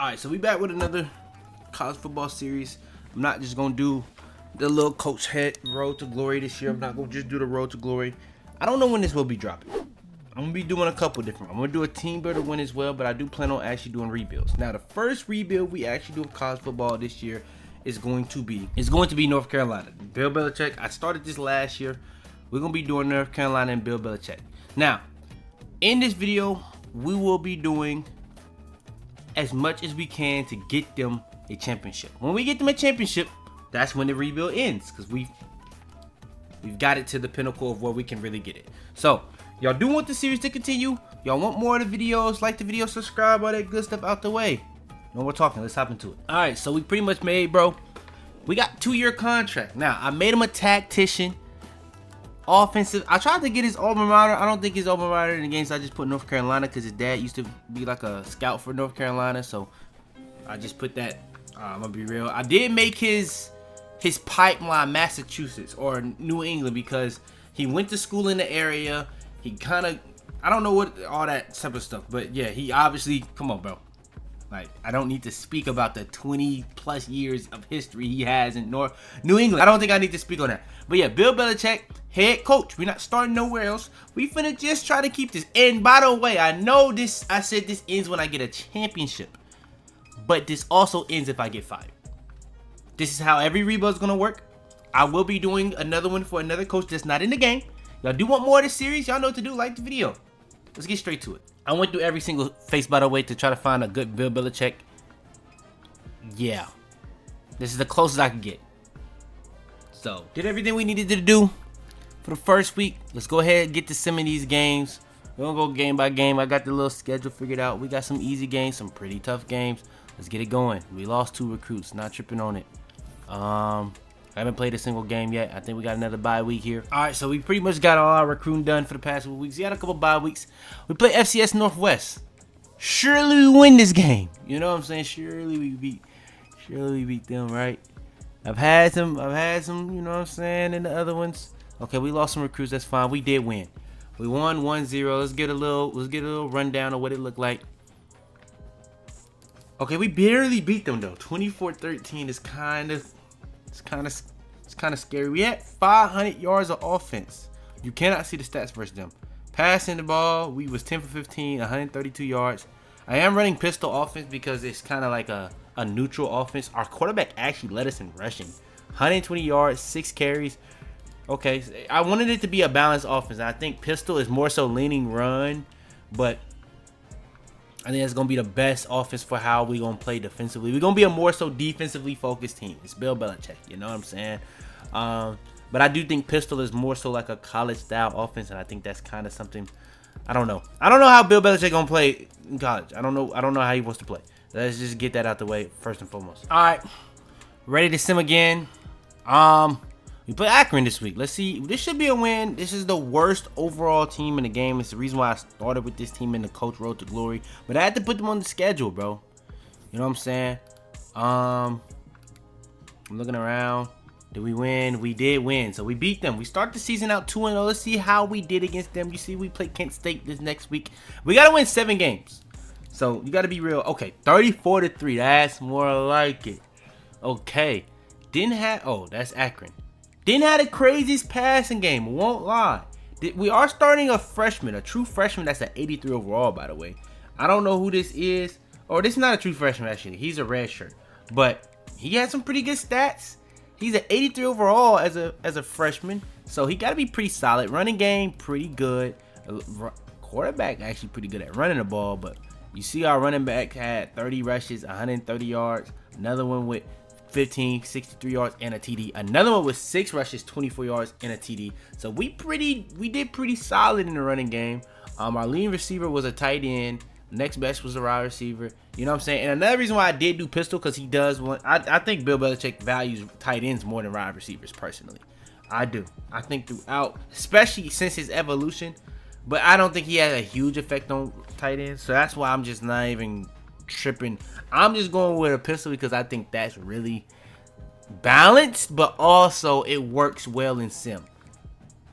Alright, so we back with another college football series. I'm not just going to do the little coach head road to glory this year. I'm not going to just do the road to glory. I don't know when this will be dropping. I'm going to be doing a couple different. I'm going to do a team builder win as well, but I do plan on actually doing rebuilds. Now, the first rebuild we actually do in college football this year is going to be North Carolina. Bill Belichick. I started this last year. We're going to be doing North Carolina and Bill Belichick. Now, in this video, we will be doing as much as we can to get them a championship. When we get them a championship, that's when the rebuild ends, because we've got it to the pinnacle of where we can really get it. So y'all do want the series to continue. Y'all want more of the videos, like the video, subscribe, all that good stuff out the way. No more talking, let's hop into it. All right, so we pretty much made, bro, we got 2-year contract. Now I made him a tactician, offensive. I tried to get his alma mater. I don't think his alma mater in the games. I just put North Carolina because his dad used to be like a scout for North Carolina, so I just put that. I'm gonna be real. I did make his pipeline Massachusetts or New England because he went to school in the area. He kind of, I don't know what all that type of stuff, but yeah, he obviously, come on, bro. Like, I don't need to speak about the 20 plus years of history he has in New England. I don't think I need to speak on that. But yeah, Bill Belichick, head coach. We're not starting nowhere else. We finna just try to keep this. And by the way, I know this, I said this ends when I get a championship. But this also ends if I get fired. This is how every rebuild is gonna work. I will be doing another one for another coach that's not in the game. Y'all do want more of this series? Y'all know what to do. Like the video. Let's get straight to it. I went through every single face, by the way, to try to find a good Bill Belichick. Yeah. This is the closest I could get. So, did everything we needed to do for the first week. Let's go ahead and get to some of these games. We're going to go game by game. I got the little schedule figured out. We got some easy games, some pretty tough games. Let's get it going. We lost 2 recruits. Not tripping on it. I haven't played a single game yet. I think we got another bye week here. All right, so we pretty much got all our recruiting done for the past couple weeks. We had a couple bye weeks. We play FCS Northwest. Surely we win this game. You know what I'm saying? Surely we beat them, right? I've had some, you know what I'm saying, in the other ones. Okay, we lost some recruits. That's fine. We did win. We won 1-0. Let's get a little rundown of what it looked like. Okay, we barely beat them though. 24-13 is it's kind of scary. We had 500 yards of offense. You cannot see the stats versus them. Passing the ball, we was 10 for 15, 132 yards. I am running pistol offense because it's kind of like a neutral offense. Our quarterback actually led us in rushing. 120 yards, 6 carries. Okay, I wanted it to be a balanced offense. I think pistol is more so leaning run, but I think that's going to be the best offense for how we're going to play defensively. We're going to be a more so defensively focused team. It's Bill Belichick, you know what I'm saying? But I do think pistol is more so like a college-style offense, and I think that's kind of something. I don't know. I don't know how Bill Belichick going to play in college. I don't know how he wants to play. Let's just get that out the way first and foremost. All right. Ready to sim again. We play Akron this week. Let's see. This should be a win. This is the worst overall team in the game. It's the reason why I started with this team in the coach road to glory. But I had to put them on the schedule, bro. You know what I'm saying? I'm looking around. Did we win? We did win. So we beat them. We start the season out 2-0. Let's see how we did against them. You see, we play Kent State this next week. We got to win 7 games. So you got to be real. Okay, 34-3. That's more like it. Okay. That's Akron. Didn't have the craziest passing game, won't lie. We are starting a freshman, a true freshman that's an 83 overall, by the way. I don't know who this is. Or this is not a true freshman, actually. He's a red shirt. But he had some pretty good stats. He's an 83 overall as a freshman. So he got to be pretty solid. Running game, pretty good. Quarterback, actually pretty good at running the ball. But you see our running back had 30 rushes, 130 yards. Another one with 15, 63 yards and a TD. Another one with 6 rushes, 24 yards and a TD. So we did pretty solid in the running game. Our leading receiver was a tight end. Next best was a wide receiver. You know what I'm saying? And another reason why I did do pistol, because he does want. I think Bill Belichick values tight ends more than wide receivers personally. I do. I think throughout, especially since his evolution. But I don't think he had a huge effect on tight ends. So that's why I'm just not even tripping. I'm just going with a pistol because I think that's really balanced, but also it works well in sim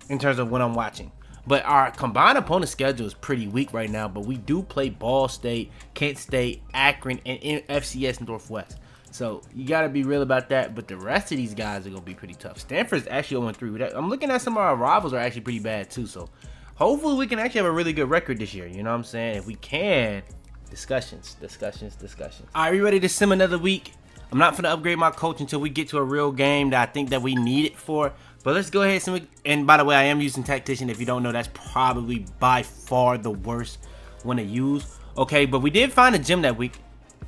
in terms of when I'm watching. But our combined opponent schedule is pretty weak right now. But we do play Ball State, Kent State, Akron, and FCS Northwest. So you got to be real about that. But the rest of these guys are going to be pretty tough. Stanford's actually 0-3. I'm looking at some of our rivals are actually pretty bad too. So hopefully we can actually have a really good record this year. You know what I'm saying? If we can, discussions. All right, we ready to sim another week? I'm not going to upgrade my coach until we get to a real game that I think that we need it for. But let's go ahead and by the way, I am using Tactician. If you don't know, that's probably by far the worst one to use. Okay, but we did find a gym that week.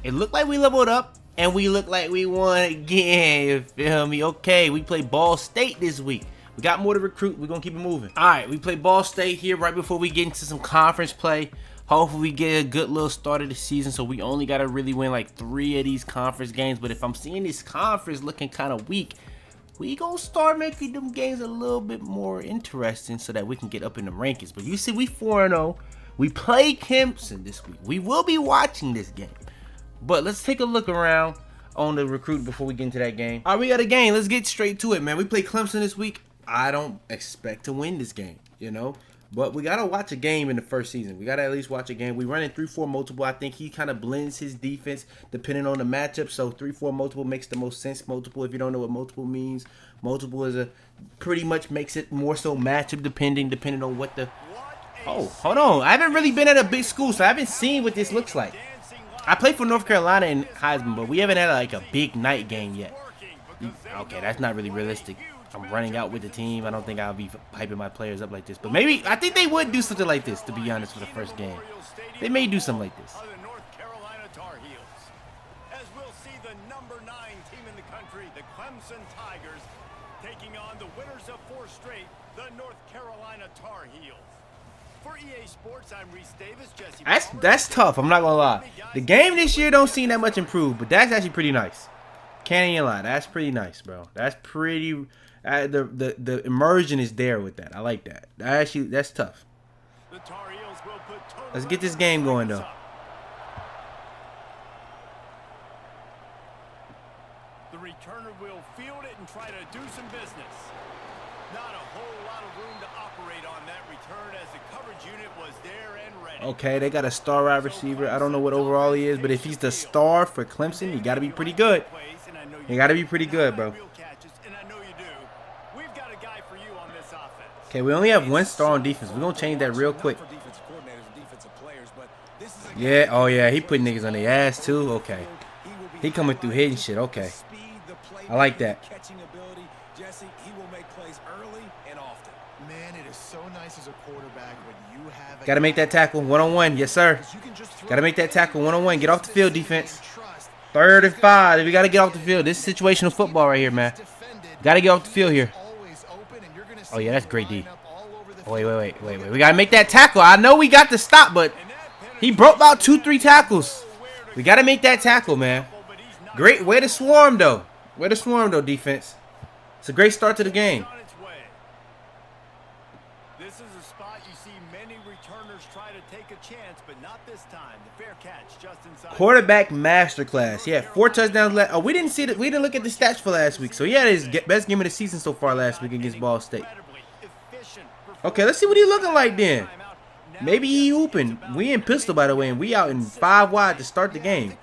It looked like we leveled up. And we look like we won again, you feel me? Okay, we play Ball State this week. We got more to recruit. We're going to keep it moving. All right, we play Ball State here right before we get into some conference play. Hopefully we get a good little start of the season, so we only got to really win like 3 of these conference games. But if I'm seeing this conference looking kind of weak, we going to start making them games a little bit more interesting so that we can get up in the rankings. But you see, we 4-0. We play Clemson this week. We will be watching this game. But let's take a look around on the recruit before we get into that game. All right, we got a game. Let's get straight to it, man. We play Clemson this week. I don't expect to win this game, you know. But we got to watch a game in the first season. We got to at least watch a game. We run in 3-4 multiple. I think he kind of blends his defense depending on the matchup. So 3-4 multiple makes the most sense. Multiple, if you don't know what multiple means, multiple is pretty much makes it more so matchup depending on what the... Oh, hold on. I haven't really been at a big school, so I haven't seen what this looks like. I played for North Carolina in Heisman, but we haven't had like a big night game yet. Okay, that's not really realistic. I'm running out with the team. I don't think I'll be hyping my players up like this. But maybe, I think they would do something like this, to be honest, for the first game. They may do something like this. As we'll see the number 9 team in the country, the Clemson Tigers, taking on the winners of 4 straight, the North Carolina Tar Heels. For EA Sports, I'm Reese Davis, Jesse. That's tough. I'm not gonna lie. The game this year don't seem that much improved, but that's actually pretty nice. Can't even lie. That's pretty nice, bro. That's pretty. The immersion is there with that. I like that. That's tough. Let's get this game going though. The returner will field it and try to do some business. Not a whole lot of room to operate on that return as the coverage unit was there and ready. Okay, they got a star wide receiver. I don't know what overall he is, but if he's the star for Clemson, he got to be pretty good. He got to be pretty good, bro. Okay, we only have 1 star on defense. We're going to change that real quick. Yeah, oh yeah, he put niggas on their ass too. Okay. He coming through hitting shit. Okay. I like that. Got to make that tackle 1-on-1. Yes, sir. Got to make that tackle 1-on-1. Get off the field, defense. 3rd and 5. We got to get off the field. This is situational football right here, man. Got to get off the field here. Oh, yeah, that's great D. Oh, wait. We got to make that tackle. I know we got the stop, but he broke about 2-3 tackles. We got to make that tackle, man. Great way to swarm, though. Way to swarm, though, defense. It's a great start to the game. This is a spot you see many returners try to take a chance, but not this time. The fair catch just inside. Quarterback masterclass. He had 4 touchdowns last. Oh, we didn't see it. We didn't look at the stats for last week. So he had his best game of the season so far last week against Ball State. Okay, let's see what he looking like then. Maybe he hooping. We in pistol, by the way, and we out in 5 wide to start the game.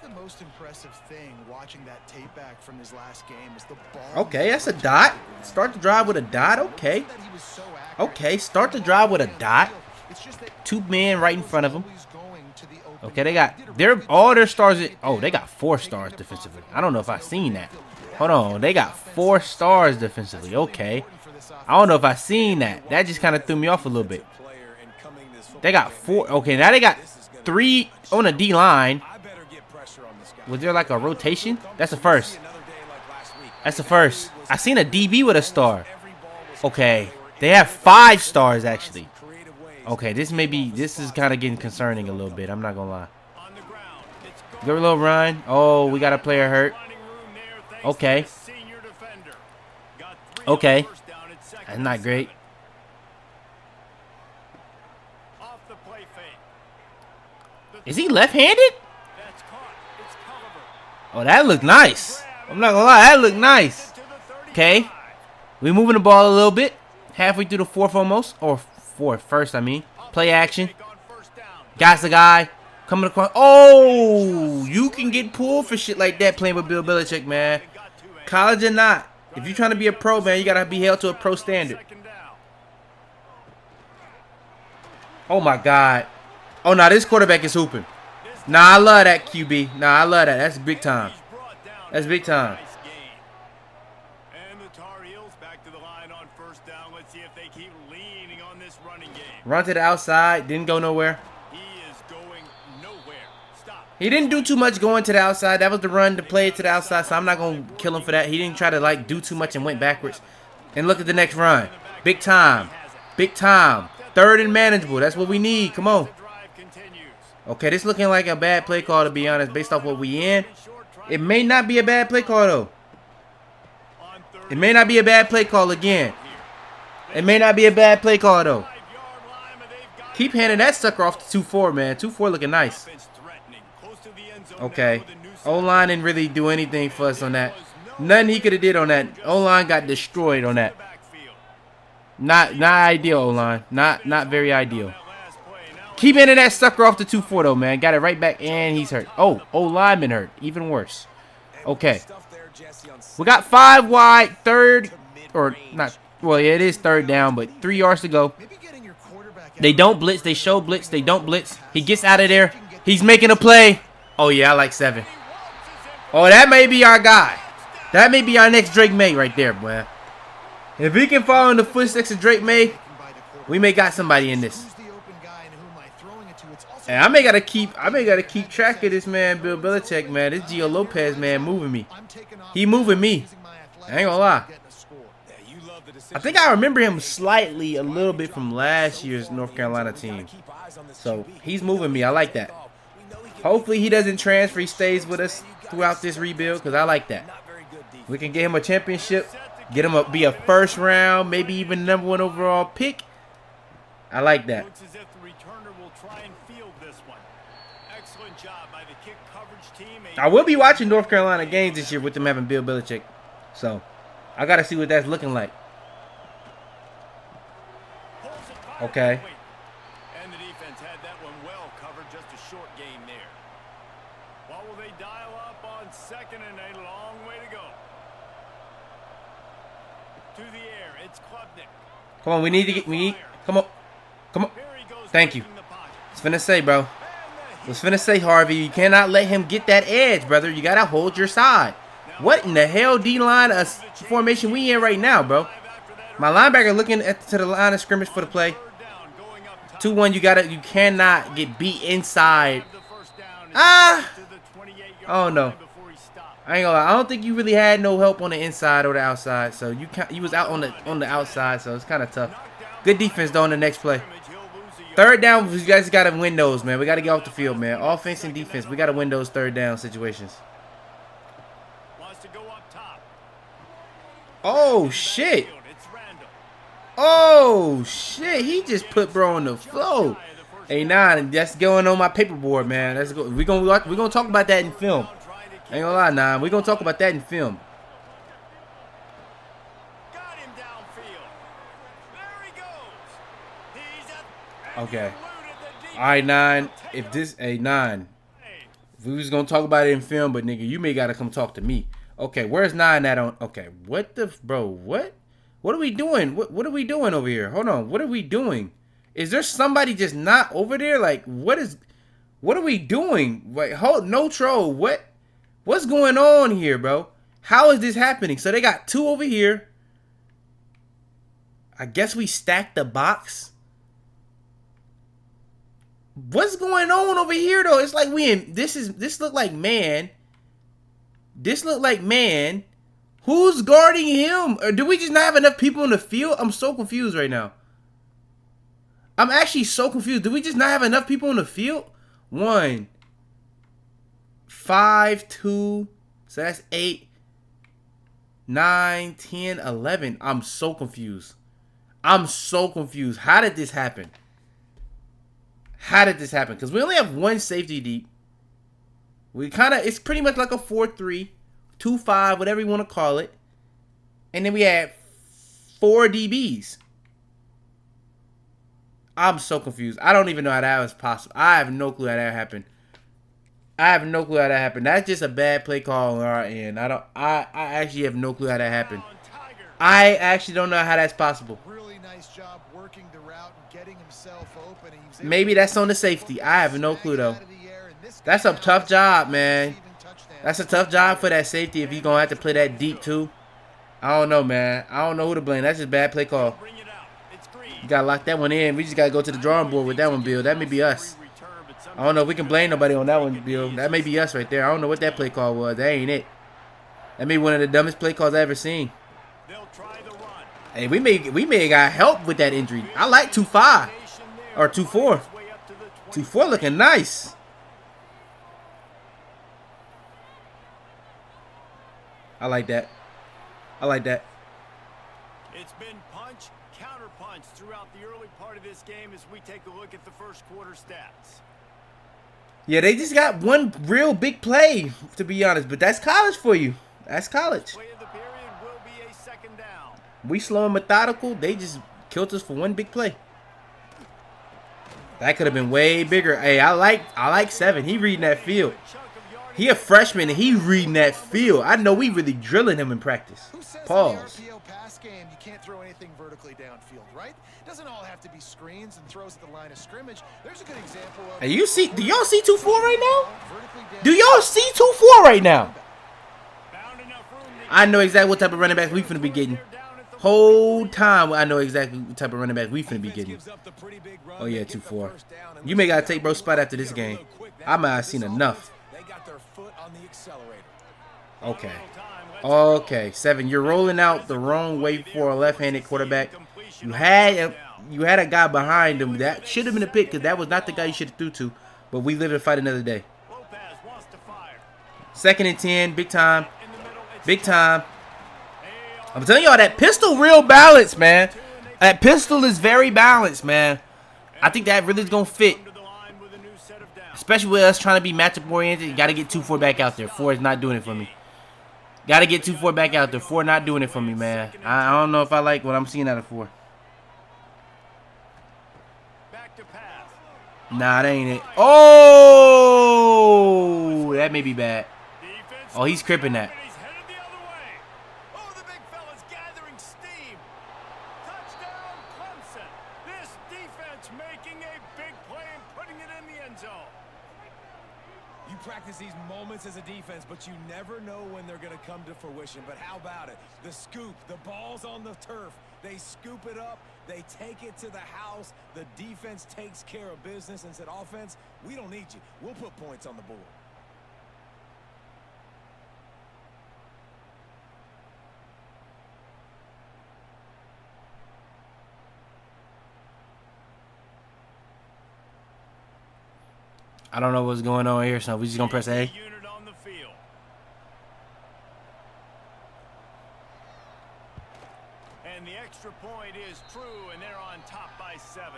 Okay, that's a dot. Start the drive with a dot. Okay. Okay, start the drive with a dot. 2 men right in front of him. Okay, they got all their stars. Oh, they got 4 stars defensively. I don't know if I seen that. Hold on, they got 4 stars defensively. Okay, I don't know if I seen that. That just kind of threw me off a little bit. They got 4. Okay, now they got 3 on the D line. Was there like a rotation? That's a first. That's a first. I seen a DB with a star. Okay, they have 5 stars actually. Okay, this is kind of getting concerning a little bit. I'm not gonna lie. Good little run. Oh, we got a player hurt. Okay. Okay. That's not great. Is he left-handed? Oh, that looked nice. I'm not gonna lie, that looked nice. Okay. We're moving the ball a little bit. Halfway through the 4th almost. Or First, I mean. Play action. Got the guy. Coming across. Oh, you can get pulled for shit like that playing with Bill Belichick, man. College or not. If you're trying to be a pro, man, you got to be held to a pro standard. Oh, my God. Oh, nah, this quarterback is hooping. Nah, I love that QB. Nah, I love that. That's big time. That's big time. And the Tar Heels back to the line on first down. Let's see if they keep leaning on this running game. Run to the outside. Didn't go nowhere. He is going nowhere. Stop. He didn't do too much going to the outside. That was the run to play it to the outside, so I'm not going to kill him for that. He didn't try to, like, do too much and went backwards. And look at the next run. Big time. Big time. Third and manageable. That's what we need. Come on. Okay, this looking like a bad play call, to be honest, based off what we in. It may not be a bad play call, though. It may not be a bad play call again. It may not be a bad play call, though. Keep handing that sucker off to 2-4, man. 2-4 looking nice. Okay. O-line didn't really do anything for us on that. Nothing he could have did on that. O-line got destroyed on that. Not ideal, O-line. Not very ideal. Keep handing that sucker off to 2-4, though, man. Got it right back, and he's hurt. Oh, O-lineman hurt. Even worse. Okay. We got 5 wide, third, or not. Well, yeah, it is third down, but 3 yards to go. They don't blitz. They show blitz. They don't blitz. He gets out of there. He's making a play. Oh, yeah, I like 7. Oh, that may be our guy. That may be our next Drake May right there, boy. If he can follow in the footsteps of Drake May, we may got somebody in this. And I may gotta keep track of this man, Bill Belichick, man. This Gio Lopez man moving me. He moving me. I ain't gonna lie. I think I remember him slightly a little bit from last year's North Carolina team. So he's moving me. I like that. Hopefully he doesn't transfer. He stays with us throughout this rebuild, because I like that. We can get him a championship, get him be a first round, maybe even #1 overall pick. I like that. I will be watching North Carolina games this year with them having Bill Belichick. So, I got to see what that's looking like. Okay. And the defense had that one well covered, just a short game there. What will they dial up on second and a long way to go? To the air, it's Klubnik. Come on, we need, come on. Come on. Thank you. I was finna say, bro. I was finna say, Harvey, you cannot let him get that edge, brother. You got to hold your side. What in the hell D-line formation we in right now, bro? My linebacker looking to the line of scrimmage for the play. 2-1, you cannot get beat inside. Oh no. I ain't gonna lie. I don't think you really had no help on the inside or the outside. So you was out on the outside, so it's kind of tough. Good defense though on the next play. Third down, you guys got to win those, man. We got to get off the field, man. Offense and defense, we got to win those third down situations. Oh, shit. Oh, shit. He just put bro on the floor. Hey, nah, that's going on my paperboard, man. Let's go. We're gonna talk about that in film. I ain't gonna lie, nah. We're gonna talk about that in film. Okay. All right, 9. If we was gonna talk about it in film, but nigga, you may gotta come talk to me. Okay, where's 9 at on? Okay, what the bro? What are we doing? What are we doing over here? Hold on, what are we doing? Is there somebody just not over there? Like, what are we doing? Wait, hold, no troll. What's going on here, bro? How is this happening? So they got 2 over here. I guess we stacked the box. What's going on over here though? It's like this look like man. This look like man. Who's guarding him? Or do we just not have enough people in the field? I'm so confused right now. I'm actually so confused. Do we just not have enough people in the field? 1, 5, 2. So that's 8, 9, 10, 11. I'm so confused. I'm so confused. How did this happen? How did this happen? Because we only have 1 safety deep. It's pretty much like a 4-3, 2-5, whatever you want to call it. And then we had 4 DBs. I'm so confused. I don't even know how that was possible. I have no clue how that happened. That's just a bad play call on our end. I actually have no clue how that happened. I actually don't know how that's possible. Really nice job working the route and getting himself open. Maybe that's on the safety. I have no clue though. That's a tough job, man. That's a tough job for that safety if he's gonna have to play that deep too. I don't know, man. I don't know who to blame. That's just bad play call. You gotta lock that one in. We just gotta go to the drawing board with that one, Bill. That may be us. I don't know if we can blame nobody on that one, Bill. That may be us right there. I don't know what that play call was. That ain't it. That may be one of the dumbest play calls I ever seen. Hey, we may got help with that injury. I like 2-5 or 2-4. 2-4 looking nice. I like that. I like that. It's been punch, counter punch throughout the early part of this game as we take a look at the first quarter stats. Yeah, they just got one real big play, to be honest. But that's college for you. That's college. Play of the period will be a second down. We slow and methodical. They just killed us for one big play. That could have been way bigger. Hey, I like 7. He reading that field. He a freshman and he reading that field. I know we really drilling him in practice. Pause. In the RPO pass game, you can't throw anything vertically downfield, right? It doesn't all have to be screens and throws at the line of scrimmage. There's a good example of. Hey, you see? Do y'all see 2-4 right now? Do y'all see 2-4 right now? I know exactly what type of running back we finna be getting. Whole time, I know exactly what type of running back we finna be getting. Oh yeah, 2-4. You may gotta take bro spot after this game. I might have seen enough. Okay. Okay, 7. You're rolling out the wrong way for a left-handed quarterback. You had a guy behind him. That should have been a pick because that was not the guy you should have threw to. But we live and fight another day. 2nd and 10, big time. Big time. I'm telling y'all, that pistol real balanced, man. That pistol is very balanced, man. I think that really is going to fit. Especially with us trying to be matchup oriented. You got to get 2-4 back out there. 4 is not doing it for me. Got to get 2-4 back out there. 4 not doing it for me, man. I don't know if I like what I'm seeing out of 4. Nah, that ain't it. Oh, that may be bad. Oh, he's cripping that. Oh, the big fella's gathering steam. Touchdown, Clemson. This defense making a big play and putting it in the end zone. You practice these moments as a defense, but you never know when they're going to come to fruition. But how about it? The scoop, the ball's on the turf. They scoop it up. They take it to the house. The defense takes care of business and said, offense, we don't need you. We'll put points on the board. I don't know what's going on here, so we just gonna press A. Unit on the field. And the extra point is true, and they're on top by 7.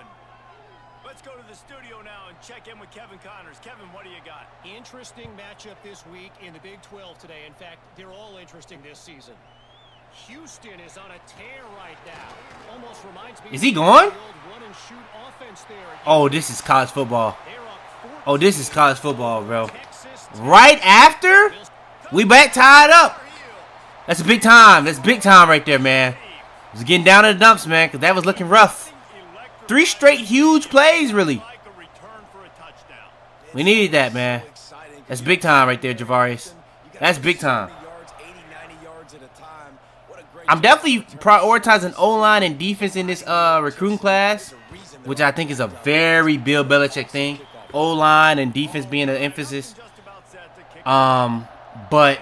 Let's go to the studio now and check in with Kevin Connors. Kevin, what do you got? Interesting matchup this week in the Big 12 today. In fact, they're all interesting this season. Houston is on a tear right now. Almost reminds me. Is he gone? of the old run-and-shoot offense there. Oh, this is college football. They're up 14. Oh, this is college football, bro. Texas Right after, we back tied up. That's a big time. That's big time right there, man. It's getting down to the dumps, man, because that was looking rough. 3 straight huge plays, really. We needed that, man. That's big time right there, Javarius. That's big time. I'm definitely prioritizing O-line and defense in this recruiting class, which I think is a very Bill Belichick thing. O-line and defense being an emphasis. But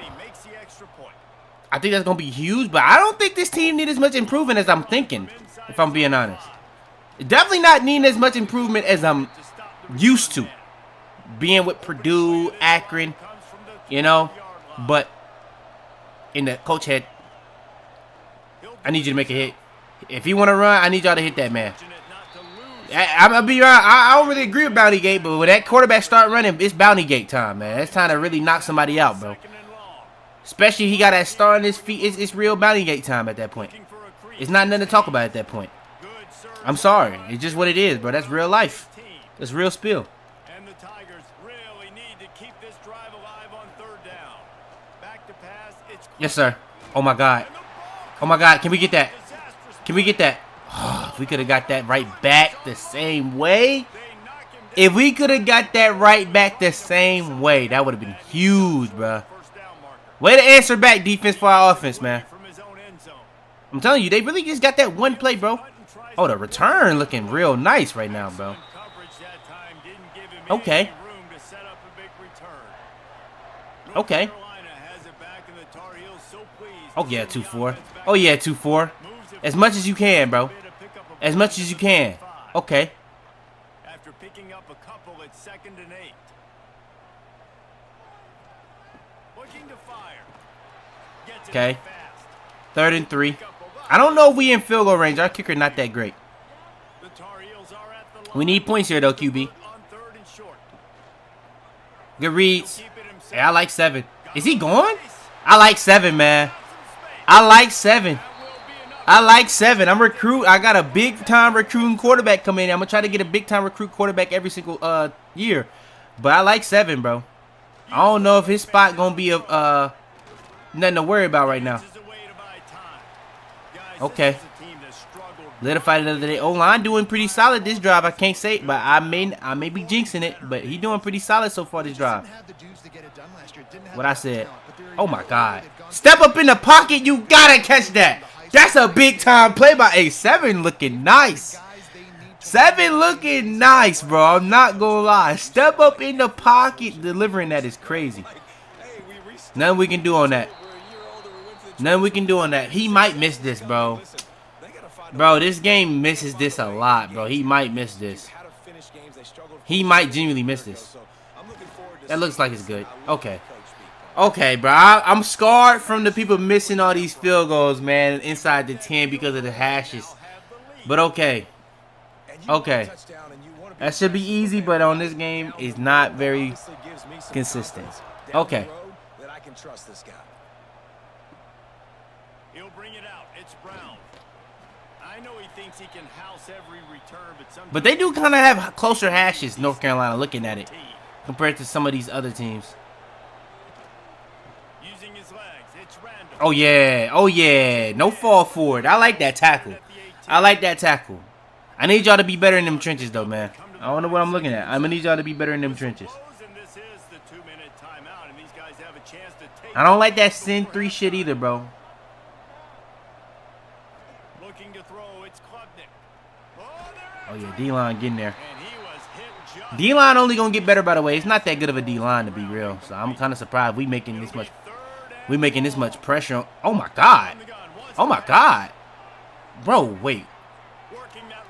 I think that's going to be huge. But I don't think this team needs as much improvement as I'm thinking, if I'm being honest. Definitely not needing as much improvement as I'm used to. Being with Purdue, Akron, you know. But in the coach head, I need you to make a hit. If you want to run, I need y'all to hit that, man. I'm going to be honest, I don't really agree with Bounty Gate, but when that quarterback start running, it's Bounty Gate time, man. It's time to really knock somebody out, bro. Especially if he got that star on his feet. It's real Bounty Gate time at that point. It's not nothing to talk about at that point. I'm sorry. It's just what it is, bro. That's real life. That's real spill. And the Tigers really need to keep this drive alive on third down. Back to pass. It's Yes, sir. Oh, my God. Oh, my God. Can we get that? Can we get that? Oh, if we could have got that right back the same way. If we could have got that right back the same way, that would have been huge, bro. Way to answer back defense for our offense, man. I'm telling you, they really just got that one play, bro. Oh, the return looking real nice right now, bro. Okay. Okay. Oh, yeah, 2-4. Oh, yeah, 2-4. As much as you can, bro. As much as you can. Okay. After picking up a couple at 2nd and 8. Looking to fire. Gets it Okay. fast. 3rd and 3. I don't know if we in field goal range. Our kicker not that great. The Tar Heels are at the We line. need points here, though, QB. On 3rd and short. Good reads. Keep it himself. Hey, I like 7. Is he gone? I like 7, man. I like 7. I like 7. I got a big time recruiting quarterback coming in. I'm gonna try to get a big time recruit quarterback every single year. But I like 7, bro. I don't know if his spot gonna be nothing to worry about right now. Okay. Lit-a-fied another day. O-line doing pretty solid this drive. I can't say it, but I may be jinxing it, but he doing pretty solid so far this drive. What I said. Oh my God. Step up in the pocket. You gotta catch that. That's a big time play by A7 looking nice. 7 looking nice, bro. I'm not gonna lie. Step up in the pocket. Delivering that is crazy. Nothing we can do on that. Nothing we can do on that. He might miss this, bro. Bro, this game misses this a lot, bro. He might miss this. He might genuinely miss this. That looks like it's good. Okay. Okay, bro. I'm scarred from the people missing all these field goals, man, inside the 10 because of the hashes. But okay. Okay. That should be easy, but on this game, it's not very consistent. Okay. He'll bring it out. It's Brown. I know he thinks he can house every return, but they do kind of have closer hashes, North Carolina, looking at it, compared to some of these other teams. Using his legs, it's Randall. Oh, yeah. Oh, yeah. No fall forward. I like that tackle. I like that tackle. I need y'all to be better in them trenches, though, man. I don't know what I'm looking at. I'm going to need y'all to be better in them trenches. I don't like that send 3 shit either, bro. Looking to throw, it's Klubnik. Oh, yeah. D-line getting there. D-line only going to get better, by the way. It's not that good of a D-line, to be real. So I'm kind of surprised we making this much pressure on. Oh, my God. Oh, my God. Bro, wait.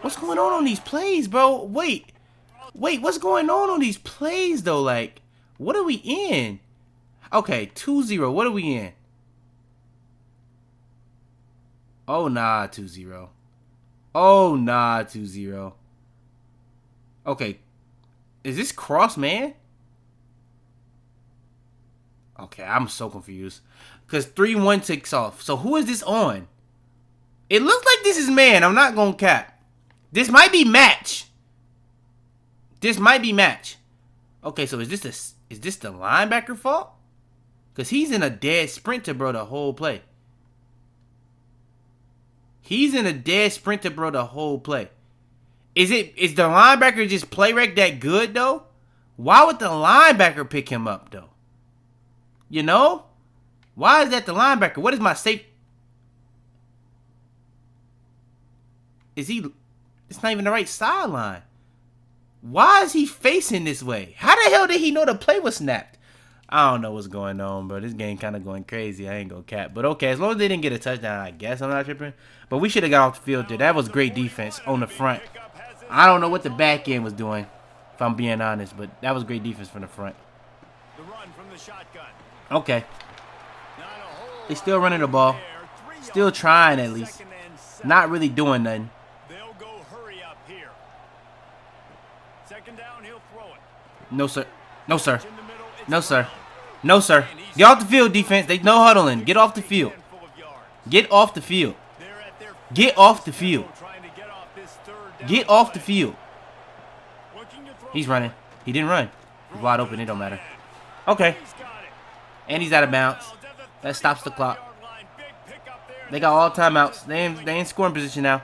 What's going on these plays, bro? Wait, what's going on these plays, though? Like, what are we in? Okay, 2-0. What are we in? Oh, nah, 2-0. Oh, nah, 2-0. Okay. Is this cross, man? Okay, I'm so confused. Because 3-1 takes off. So who is this on? It looks like this is man. I'm not going to cap. This might be match. This might be match. Okay, so is this the linebacker fault? Because he's in a dead sprinter, bro, the whole play. He's in a dead sprinter, bro, the whole play. Is the linebacker just play rec that good, though? Why would the linebacker pick him up, though? You know? Why is that the linebacker? What is my safe? Is he... It's not even the right sideline. Why is he facing this way? How the hell did he know the play was snapped? I don't know what's going on, bro. This game kind of going crazy. I ain't gonna cap. But okay, as long as they didn't get a touchdown, I guess I'm not tripping. But we should have got off the field there. That was great defense on the front. I don't know what the back end was doing, if I'm being honest. But that was great defense from the front. Okay. They still running the ball. Still trying at least. Not really doing nothing. No, sir. No, sir. No, sir. No, sir. Get off the field, defense. They no huddling. Get off the field. Get off the field. Get off the field. Get off the field. He's running. He didn't run. He's wide open. It don't matter. Okay. And he's out of bounds. That stops the clock. They got all timeouts. They ain't scoring position now.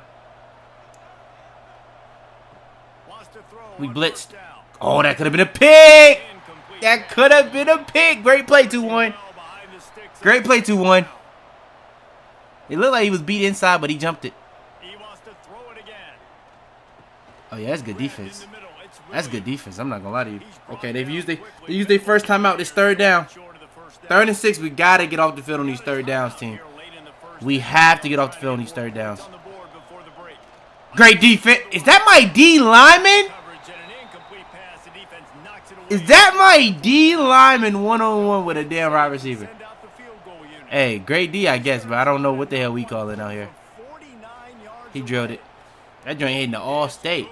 We blitzed. Oh, that could have been a pick. That could have been a pick. Great play, 2-1. Great play, 2-1. It looked like he was beat inside, but he jumped it. Oh, yeah, that's good defense. That's good defense. I'm not going to lie to you. Okay, they used their first timeout. It's third down. 3rd and 6. We got to get off the field on these third downs, team. We have to get off the field on these third downs. Great defense. Is that my D lineman? Is that my D lineman one-on-one with a damn wide receiver? Hey, great D, I guess, but I don't know what the hell we call it out here. He drilled it. That joint hitting the all-state.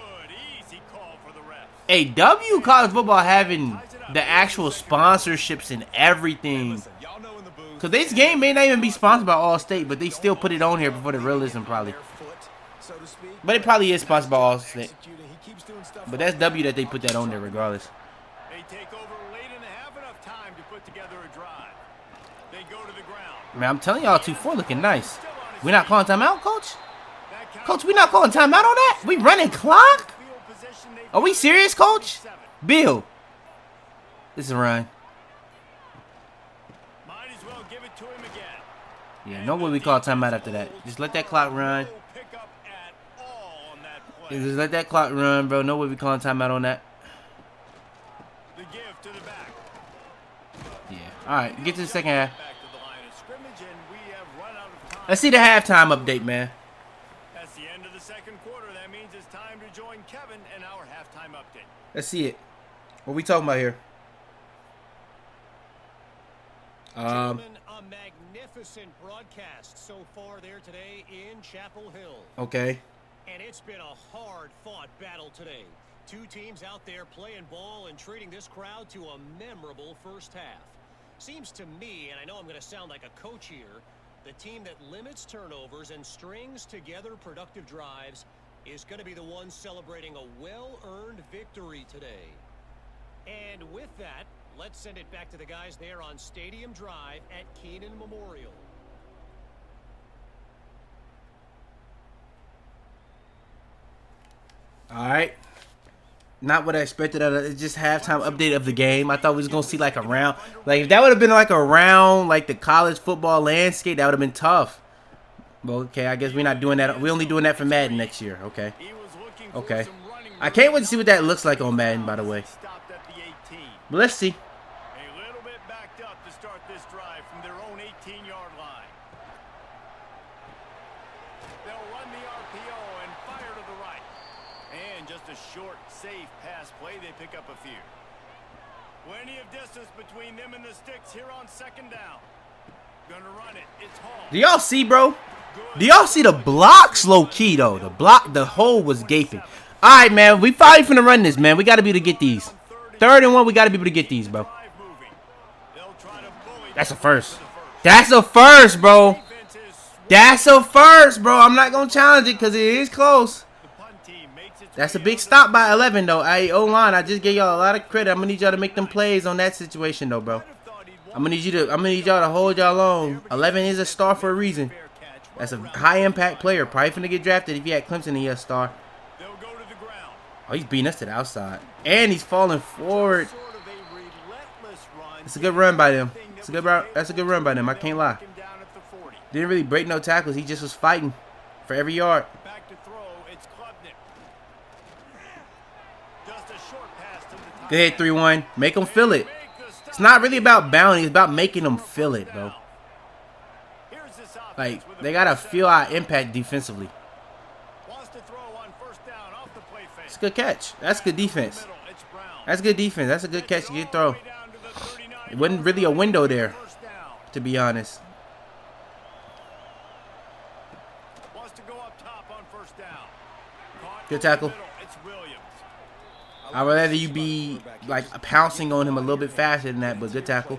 Hey, W college football having the actual sponsorships and everything. Because this game may not even be sponsored by All-State, but they still put it on here for the realism probably. But it probably is sponsored by All-State. But that's W that they put that on there regardless. Man, I'm telling y'all, 2-4 looking nice. We're not calling timeout, Coach? Coach, we not calling timeout on that? We running clock? Are we serious, Coach? Bill. This is a run. Yeah, no way we call timeout after that. Just let that clock run. Just let that clock run, bro. No way we calling timeout on that. Yeah. All right, get to the second half. Let's see the halftime update, man. That's the end of the second quarter. That means it's time to join Kevin and our halftime update. Let's see it. What we talking about here? Gentlemen, a magnificent broadcast so far there today in Chapel Hill. Okay. And it's been a hard-fought battle today. Two teams out there playing ball and treating this crowd to a memorable first half. Seems to me, and I know I'm going to sound like a coach here, the team that limits turnovers and strings together productive drives is going to be the one celebrating a well-earned victory today. And with that, let's send it back to the guys there on Stadium Drive at Keenan Memorial. All right. Not what I expected. It's just halftime update of the game. I thought we was going to see like a round. Like if that would have been like a round, like the college football landscape, that would have been tough. Well, okay, I guess we're not doing that. We're only doing that for Madden next year. Okay. Okay. I can't wait to see what that looks like on Madden, by the way. But let's see. A little bit backed up to start this drive from their own 18-yard line. They'll run the RPO and fire to the right. And just a short, safe pass play, they pick up a few. Plenty of distance between them and the sticks here on second down. Gonna run it. It's Hall. Do y'all see, bro? Do y'all see the blocks low key though? The hole was gaping. All right, man. We probably finna run this, man. We gotta be able to get these. 3rd and 1, we gotta be able to get these, bro. That's a first. That's a first, bro. That's a first, bro. I'm not gonna challenge it because it is close. That's a big stop by 11, though. Hey, O-line, I just gave y'all a lot of credit. I'm gonna need y'all to make them plays on that situation, though, bro. I'm gonna need y'all to hold y'all on. 11 is a star for a reason. That's a high impact player. Probably finna get drafted if he had Clemson and he a star. Oh, he's beating us to the outside. And he's falling forward. It's a good run by them. That's a good run by them. I can't lie. Didn't really break no tackles. He just was fighting for every yard. Go ahead, 3-1. Make them feel it. It's not really about bounding. It's about making them feel it, bro. Like, they got to feel our impact defensively. It's a good catch. That's good defense. That's good defense. That's a good catch. Good throw. It wasn't really a window there, to be honest. Good tackle. I'd rather you be like pouncing on him a little bit faster than that, but good tackle.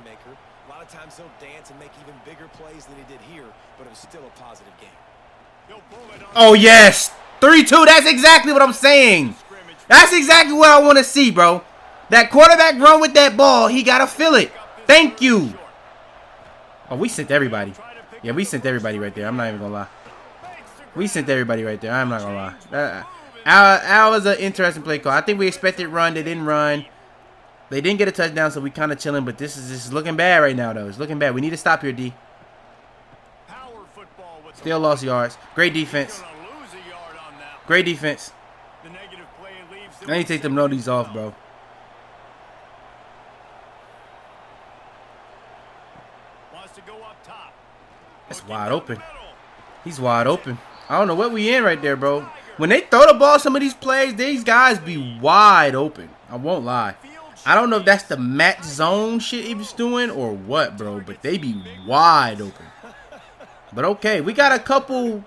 A lot of times he'll dance and make even bigger plays than he did here, but it was still a positive game. Oh yes, 3-2. That's exactly what I'm saying. That's exactly what I want to see, bro. That quarterback run with that ball, he got to feel it. Thank you. Oh, we sent everybody. Yeah, we sent everybody right there. I'm not even going to lie. We sent everybody right there. I'm not going to lie. That was an interesting play call. I think we expected run. They didn't run. They didn't get a touchdown, so we kind of chilling. But this is looking bad right now, though. It's looking bad. We need to stop here, D. Still lost yards. Great defense. Great defense. I need to take them noties off, bro. That's wide open. He's wide open. I don't know what we in right there, bro. When they throw the ball, some of these plays, these guys be wide open. I won't lie. I don't know if that's the match zone shit he was doing or what, bro. But they be wide open. But okay, we got a couple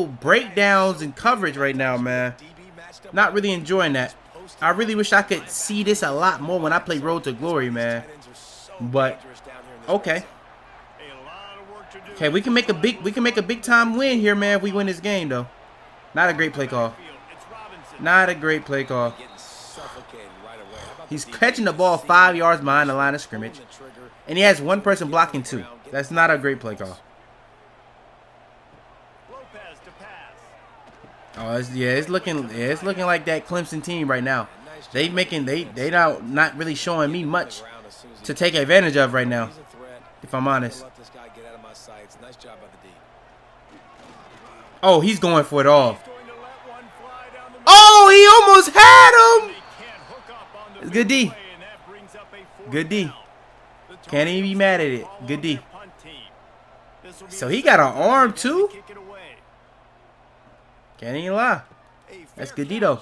breakdowns and coverage right now, man. Not really enjoying that. I really wish I could see this a lot more when I play Road to Glory, man. But okay. Okay, we can make a big time win here, man, if we win this game though. Not a great play call. Not a great play call. He's catching the ball 5 yards behind the line of scrimmage. And he has one person blocking 2. That's not a great play call. Oh, it's looking like that Clemson team right now. They not really showing me much to take advantage of right now, if I'm honest. Oh, he's going for it all. Oh, he almost had him. It's good D. Good D. Can't even be mad at it. Good D. So he got an arm too? Can't even lie. That's good D though.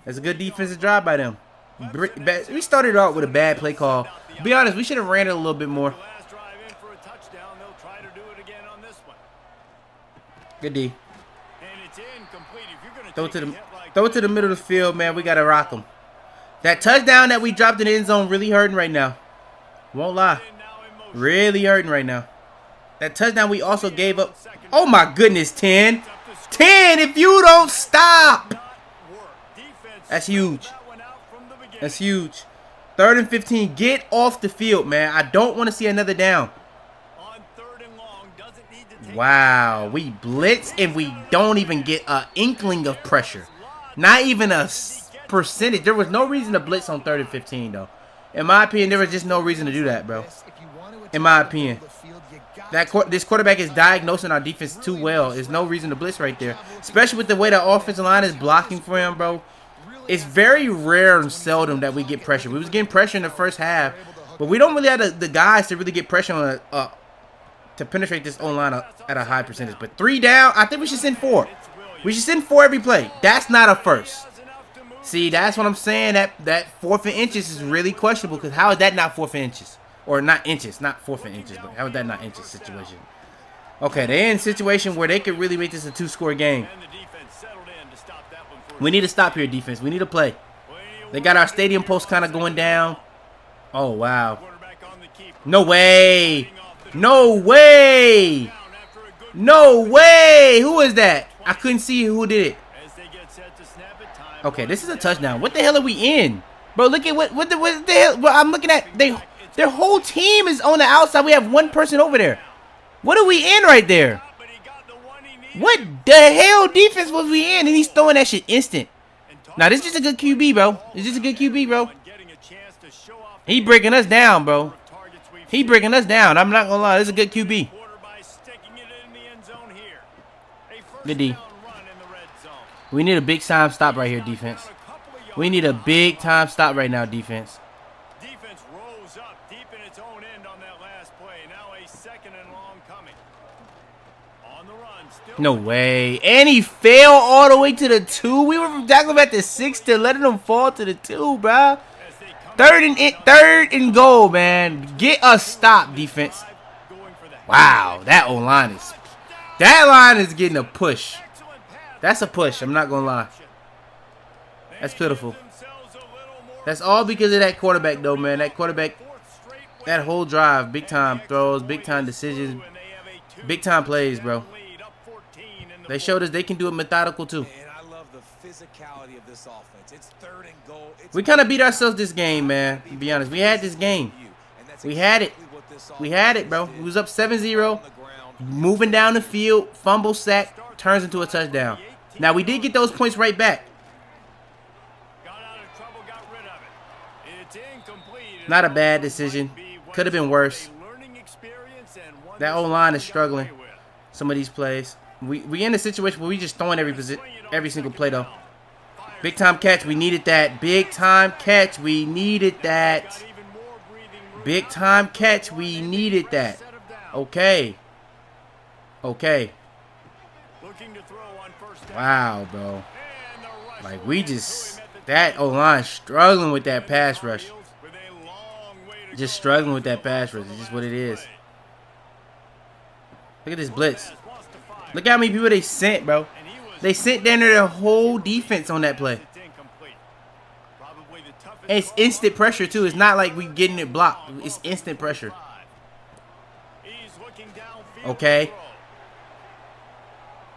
That's a good defensive drive by them. We started out with a bad play call. To be honest, we should have ran it a little bit more. Good D. Throw it to the middle of the field, man. We got to rock them. That touchdown that we dropped in the end zone really hurting right now. Won't lie. Really hurting right now. That touchdown we also gave up. Oh, my goodness, 10. 10 if you don't stop. That's huge. That's huge. 3rd and 15. Get off the field, man. I don't want to see another down. Wow. We blitz and we don't even get an inkling of pressure. Not even a percentage. There was no reason to blitz on 3rd and 15, though. In my opinion, there was just no reason to do that, bro. In my opinion. This quarterback is diagnosing our defense too well. There's no reason to blitz right there. Especially with the way the offensive line is blocking for him, bro. It's very rare and seldom that we get pressure. We was getting pressure in the first half. But we don't really have the guys to really get pressure on to penetrate this O-line at a high percentage. But 3 down, I think we should send 4. We should send 4 every play. That's not a first. See, that's what I'm saying. That 4th and inches is really questionable. Because how is that not 4th and inches? Or not inches. Not 4th and inches. But how is that not inches situation? Okay, they're in a situation where they could really make this a 2-score game. We need to stop here, defense. We need to play. They got our stadium post kind of going down. Oh, wow. No way. No way. No way. Who is that? I couldn't see who did it. Okay, this is a touchdown. What the hell are we in? Bro, look at what the hell. Well, I'm looking at. Their whole team is on the outside. We have one person over there. What are we in right there? What the hell defense was we in? And he's throwing that shit instant. Now, this is just a good QB, bro. It's just a good QB, bro. He breaking us down, bro. He breaking us down. I'm not going to lie. This is a good QB. Good D. We need a big time stop right here, defense. We need a big time stop right now, defense. Defense rose up deep in its own end on that last play. Now a 2nd and long coming. On the run, still no way. And he fell all the way to the 2. We were from tackling at the 6 to letting him fall to the 2, bro. 3rd and goal, man. Get a stop, defense. Wow, that O-line is. That line is getting a push. That's a push. I'm not gonna lie. That's pitiful. That's all because of that quarterback, though, man. That quarterback, that whole drive, big time throws, big time decisions, big time plays, bro. They showed us they can do it methodical too. And I love the physicality of this offense. It's 3rd and goal. It's We kind of beat ourselves this game, man. To be honest, we had this game. We had it. We had it, bro. We was up 7-0. Moving down the field, fumble sack, turns into a touchdown. Now, we did get those points right back. Not a bad decision. Could have been worse. That O-line is struggling. Some of these plays. We in a situation where we just throwing every single play, though. Big time catch. We needed that. Big time catch. We needed that. Big time catch. We needed that. Okay. Okay. Wow, bro. Like, we just... That O-line struggling with that pass rush. Just struggling with that pass rush. It's just what it is. Look at this blitz. Look how many people they sent, bro. They sent down their whole defense on that play. And it's instant pressure, too. It's not like we getting it blocked. It's instant pressure. Okay.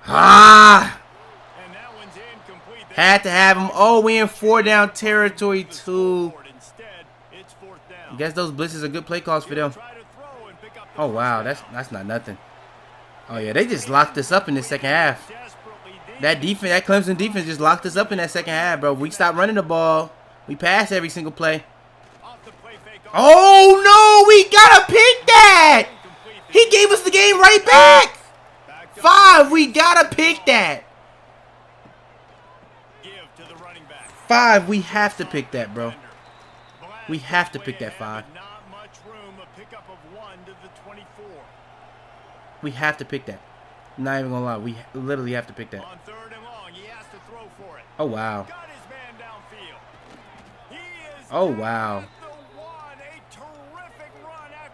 Ah! Had to have him. Oh, we in 4-down territory, too. I guess those blitzes are good play calls for them. Oh, wow. That's not nothing. Oh, yeah. They just locked us up in the second half. That defense, that Clemson defense just locked us up in that second half, bro. We stopped running the ball. We passed every single play. Oh, no. We got to pick that. He gave us the game right back. 5. We got to pick that. 5. We have to pick that, bro. We have to pick that 5. We have to pick that. I'm not even gonna lie. We literally have to pick that. Oh, wow. Oh, wow.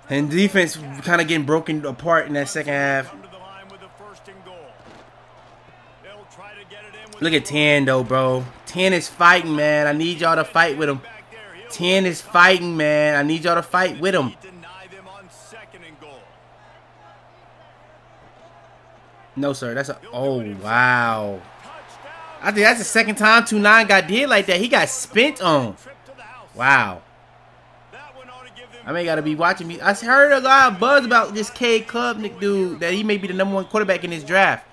And defense kind of getting broken apart in that second half. Look at 10, though, bro. 10 is fighting, man. I need y'all to fight with him. 10 is fighting, man. I need y'all to fight with him. No, sir. That's a... Oh, wow. I think that's the second time 2-9 got did like that. He got spent on. Wow. I may gotta be watching me. I heard a lot of buzz about this Cade Klubnik dude, that he may be the #1 quarterback in this draft.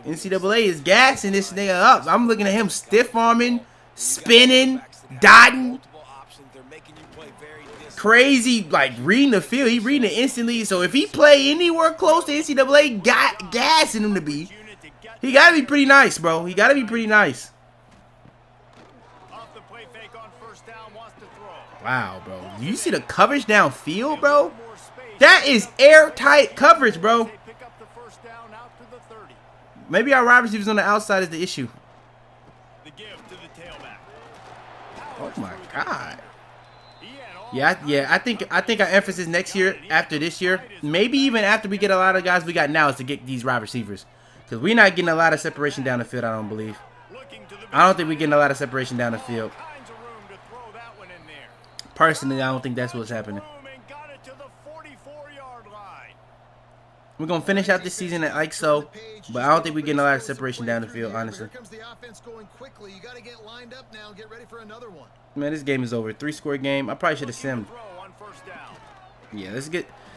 NCAA is gassing this nigga up. I'm looking at him stiff-arming, spinning, dotting. Crazy, like, reading the field. He reading it instantly. So if he play anywhere close to NCAA gassing him to be, he got to be pretty nice, bro. He got to be pretty nice. Wow, bro. Do you see the coverage downfield, bro? That is airtight coverage, bro. Maybe our wide receivers on the outside is the issue. Oh my God. Yeah. I think our emphasis next year, after this year, maybe even after we get a lot of guys we got now, is to get these wide receivers, because we're not getting a lot of separation down the field. I don't believe. I don't think we're getting a lot of separation down the field. Personally, I don't think that's what's happening. We're going to finish out this season like so, but I don't think we're getting a lot of separation down the field, honestly. Man, this game is over. 3-score game. I probably should have simmed. Yeah,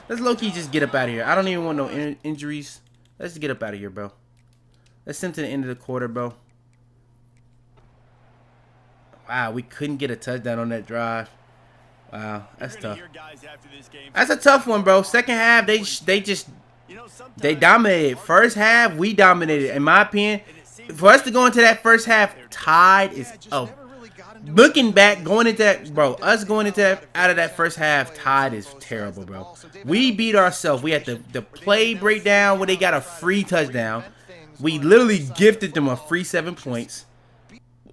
let's low-key just get up out of here. I don't even want no injuries. Let's just get up out of here, bro. Let's sim to the end of the quarter, bro. Wow, we couldn't get a touchdown on that drive. Wow, that's tough. That's a tough one, bro. Second half, they dominated. First half, we dominated. In my opinion, for us to go into that first half tied is looking back, going into that, bro. Us going into that, out of that first half tied is terrible, bro. We beat ourselves. We had the play breakdown where they got a free touchdown. We literally gifted them a free 7 points.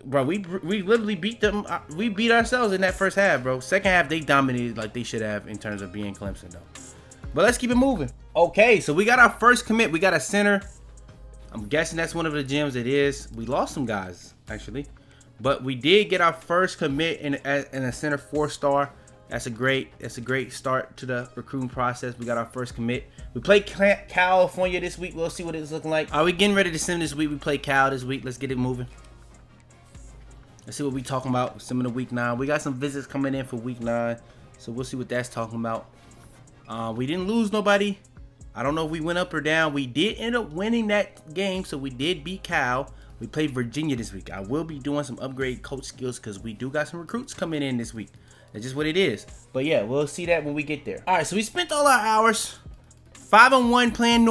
Bro, we literally beat them. We beat ourselves in that first half, bro. Second half, they dominated like they should have in terms of being Clemson, though. But let's keep it moving. Okay, so we got our first commit. We got a center. I'm guessing that's one of the gems. It is. We lost some guys, actually. But we did get our first commit in a center 4-star. That's a great start to the recruiting process. We got our first commit. We played California this week. We'll see what it's looking like. Are we getting ready to sim this week? We play Cal this week. Let's get it moving. Let's see what we talking about. Some of the week 9. We got some visits coming in for week 9, so we'll see what that's talking about. We didn't lose nobody. I don't know if we went up or down. We did end up winning that game, so we did beat Cal. We played Virginia this week. I will be doing some upgrade coach skills because we do got some recruits coming in this week. That's just what it is. But yeah, we'll see that when we get there. All right, so we spent all our hours 5-1 playing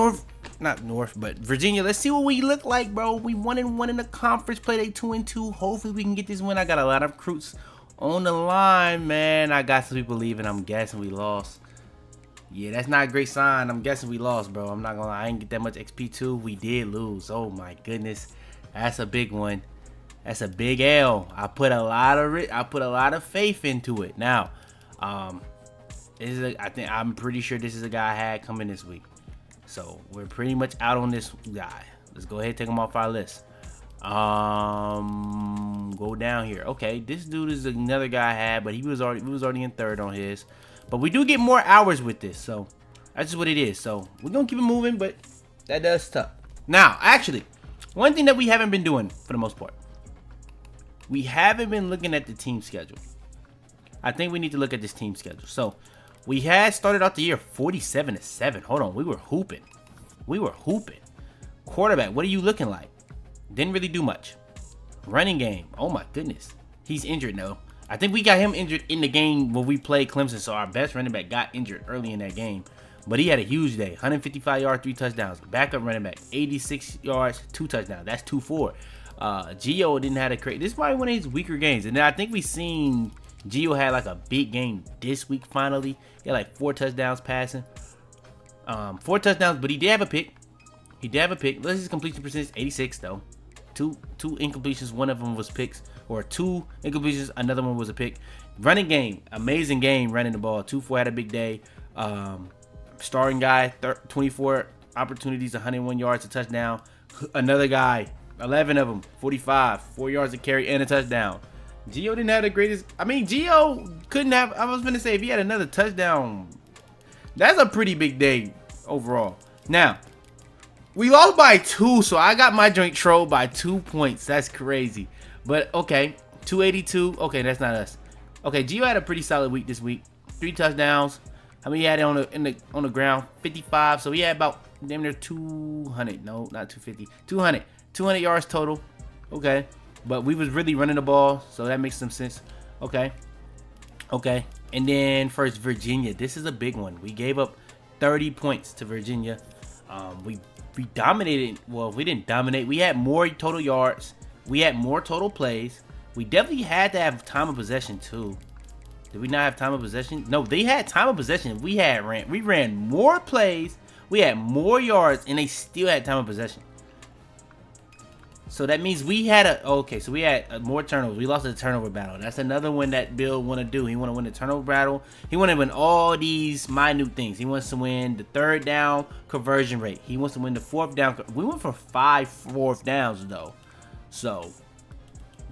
Virginia. Let's see what we look like, bro. We 1-1 in the conference. Played a 2-2. Hopefully we can get this win. I got a lot of recruits on the line, man. I got some people leaving. I'm guessing we lost. Yeah, that's not a great sign. I'm guessing we lost, bro. I'm not gonna lie. I didn't get that much XP too. We did lose. Oh my goodness, that's a big one. That's a big L. I put a lot of faith into it. Now, I'm pretty sure this is a guy I had coming this week. So we're pretty much out on this guy. Let's go ahead and take him off our list. Go down here. Okay, this dude is another guy I had, but we was already in third on his. But we do get more hours with this, so that's just what it is. So we're gonna keep it moving, but that does tough. Now, actually, one thing that we haven't been doing for the most part, we haven't been looking at the team schedule. I think we need to look at this team schedule. So we had started out the year 47-7. Hold on, we were hooping. Quarterback, what are you looking like? Didn't really do much. Running game, oh my goodness, he's injured now. I think we got him injured in the game when we played Clemson, so our best running back got injured early in that game. But he had a huge day. 155 yards, 3 touchdowns. Backup running back, 86 yards, 2 touchdowns. That's 2-4. Gio didn't have a crazy. This is probably one of his weaker games. And then I think we seen Gio had like a big game this week finally. He had like 4 touchdowns passing. 4 touchdowns, but he did have a pick. Let's his completion percentage, 86 though. Two incompletions, one of them was picks. Or 2 incompletions, another one was a pick. Running game, amazing game running the ball. 2-4 had a big day. Starting guy, 24 opportunities, 101 yards, a touchdown. Another guy, 11 of them, 45, 4 yards a carry and a touchdown. Gio didn't have the greatest. I mean, Gio couldn't have. I was going to say if he had another touchdown, that's a pretty big day overall. Now, we lost by 2, so I got my joint trolled by 2 points. That's crazy. But okay, 282. Okay, that's not us. Okay, Gio had a pretty solid week this week. 3 touchdowns. How many he had on the ground? 55. So he had about damn near 200. No, not 250. 200 yards total. Okay, but we was really running the ball, so that makes some sense. Okay. And then first Virginia. This is a big one. We gave up 30 points to Virginia. We dominated. Well, we didn't dominate. We had more total yards. We had more total plays. We definitely had to have time of possession too. Did we not have time of possession? No, they had time of possession. We ran more plays. We had more yards, and they still had time of possession. So that means we had we had more turnovers. We lost the turnover battle. That's another one that Bill want to do. He want to win the turnover battle. He want to win all these minute things. He wants to win the 3rd down conversion rate. He wants to win the 4th down. We went for 5 4th downs though. So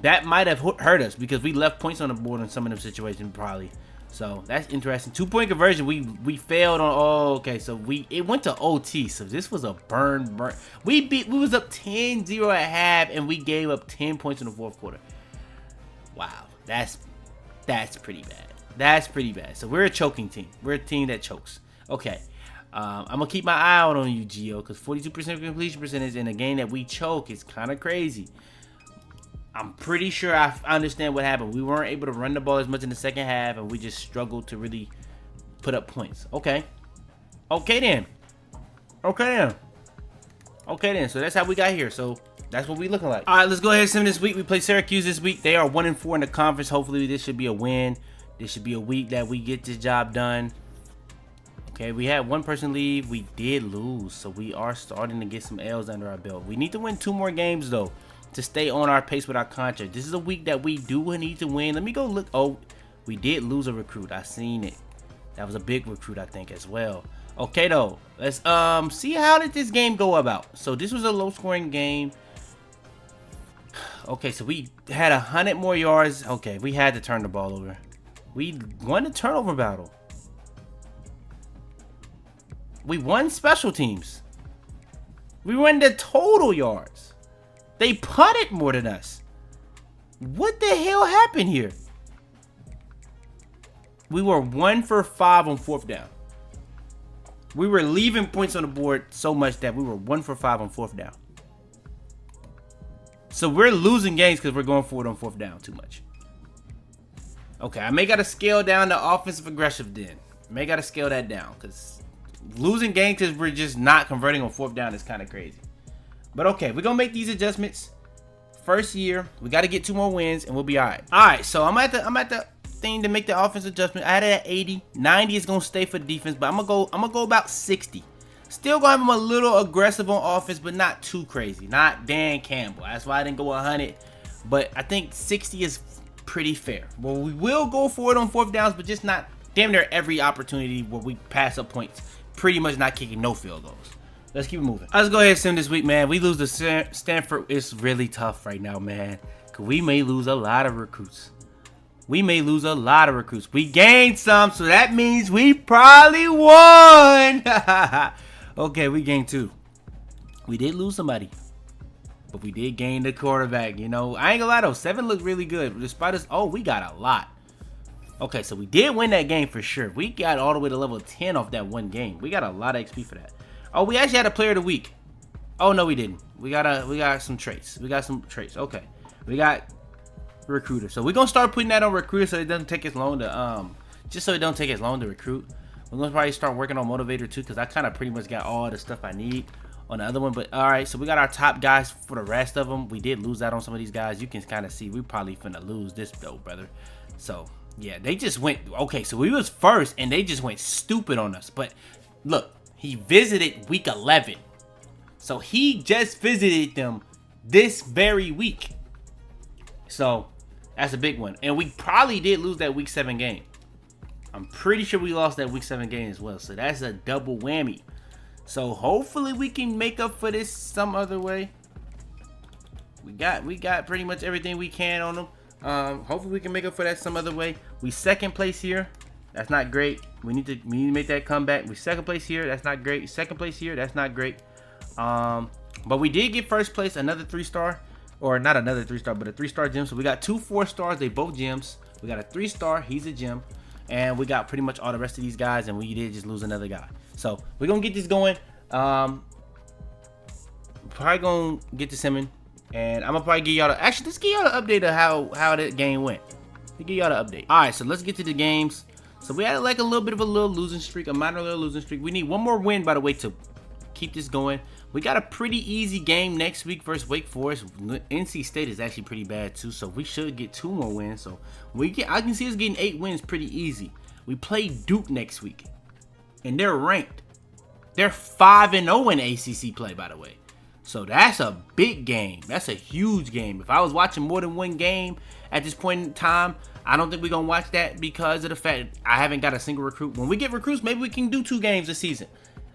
that might have hurt us because we left points on the board in some of them situations probably. So that's interesting. 2-point conversion, we failed on. Oh, okay. So it went to OT. So this was a burn. We was up 10-0 at half, and we gave up 10 points in the 4th quarter. Wow, that's pretty bad. That's pretty bad. So we're a choking team. We're a team that chokes. Okay. I'm gonna keep my eye out on you, Gio, because 42% completion percentage in a game that we choke is kind of crazy. I'm pretty sure I understand what happened. We weren't able to run the ball as much in the second half, and we just struggled to really put up points. Okay then. So that's how we got here. So that's what we looking like. All right, let's go ahead and sim this week. We play Syracuse this week. They are 1-4 in the conference. Hopefully, this should be a win. This should be a week that we get this job done. Okay, we had one person leave. We did lose, so we are starting to get some L's under our belt. We need to win 2 more games though to stay on our pace with our contract. This is a week that we do need to win. Let me go look. Oh, we did lose a recruit. I seen it. That was a big recruit, I think, as well. Okay, though. Let's see how did this game go about. So this was a low-scoring game. Okay, so we had 100 more yards. Okay, we had to turn the ball over. We won the turnover battle. We won special teams. We won the total yards. They punted more than us. What the hell happened here? We were 1 for 5 on 4th down. We were leaving points on the board so much that we were 1 for 5 on 4th down. So we're losing games because we're going for it on 4th down too much. Okay, I may gotta scale down the offensive aggressive then. May gotta scale that down because losing games because we're just not converting on 4th down is kind of crazy. But okay, we're gonna make these adjustments. First year, we gotta get 2 more wins and we'll be alright. Alright, so I'm at the thing to make the offense adjustment. I had it at 80. 90 is gonna stay for defense, but I'm gonna go about 60. Still gonna have him a little aggressive on offense, but not too crazy. Not Dan Campbell. That's why I didn't go 100. But I think 60 is pretty fair. Well, we will go for it on 4th downs, but just not damn near every opportunity where we pass up points. Pretty much not kicking no field goals. Let's keep it moving. Let's go ahead and sim this week, man. We lose to Stanford. It's really tough right now, man. Because we may lose a lot of recruits. We gained some, so that means we probably won. Okay, we gained 2. We did lose somebody, but we did gain the quarterback. You know, I ain't gonna lie though, 7 looked really good. Despite us, oh, we got a lot. Okay, so we did win that game for sure. We got all the way to level 10 off that one game. We got a lot of XP for that. Oh, we actually had a player of the week. Oh no, we didn't. We got some traits. Okay, we got recruiter. So we're gonna start putting that on recruiter so it doesn't take as long to just so it don't take as long to recruit. We're gonna probably start working on motivator too, because I kind of pretty much got all the stuff I need on the other one. But all right, so we got our top guys for the rest of them. We did lose out on some of these guys. You can kind of see we probably finna lose this though, brother. So yeah, they just went okay. So we was first and they just went stupid on us. But look, he visited week 11, so he just visited them this very week. So that's a big one, and we probably did lose that week 7 game. I'm pretty sure we lost that week 7 game as well. So that's a double whammy. So hopefully we can make up for this some other way. We got pretty much everything we can on them. Hopefully we can make up for that some other way. We 2nd place here. That's not great. We need to make that comeback. We 2nd place here. That's not great. 2nd place here. That's not great. But we did get 1st place, another 3-star. Or not another 3-star, but a 3-star gem. So we got 2 4-stars. They both gems. We got a 3-star. He's a gem. And we got pretty much all the rest of these guys. And we did just lose another guy. So we're going to get this going. Probably going to get the simming. And I'm going to probably give y'all the... Actually, let's give y'all the update of how that game went. Let's give y'all the update. Alright, so let's get to the games. So we had like a little bit of a little losing streak. A minor little losing streak. We need one more win, by the way, to keep this going. We got a pretty easy game next week versus Wake Forest. NC State is actually pretty bad too, so we should get 2 more wins. So I can see us getting 8 wins pretty easy. We play Duke next week, and they're ranked. They're 5-0 in ACC play, by the way. So that's a big game. That's a huge game. If I was watching more than one game at this point in time, I don't think we're gonna watch that because of the fact I haven't got a single recruit. When we get recruits, maybe we can do 2 games a season.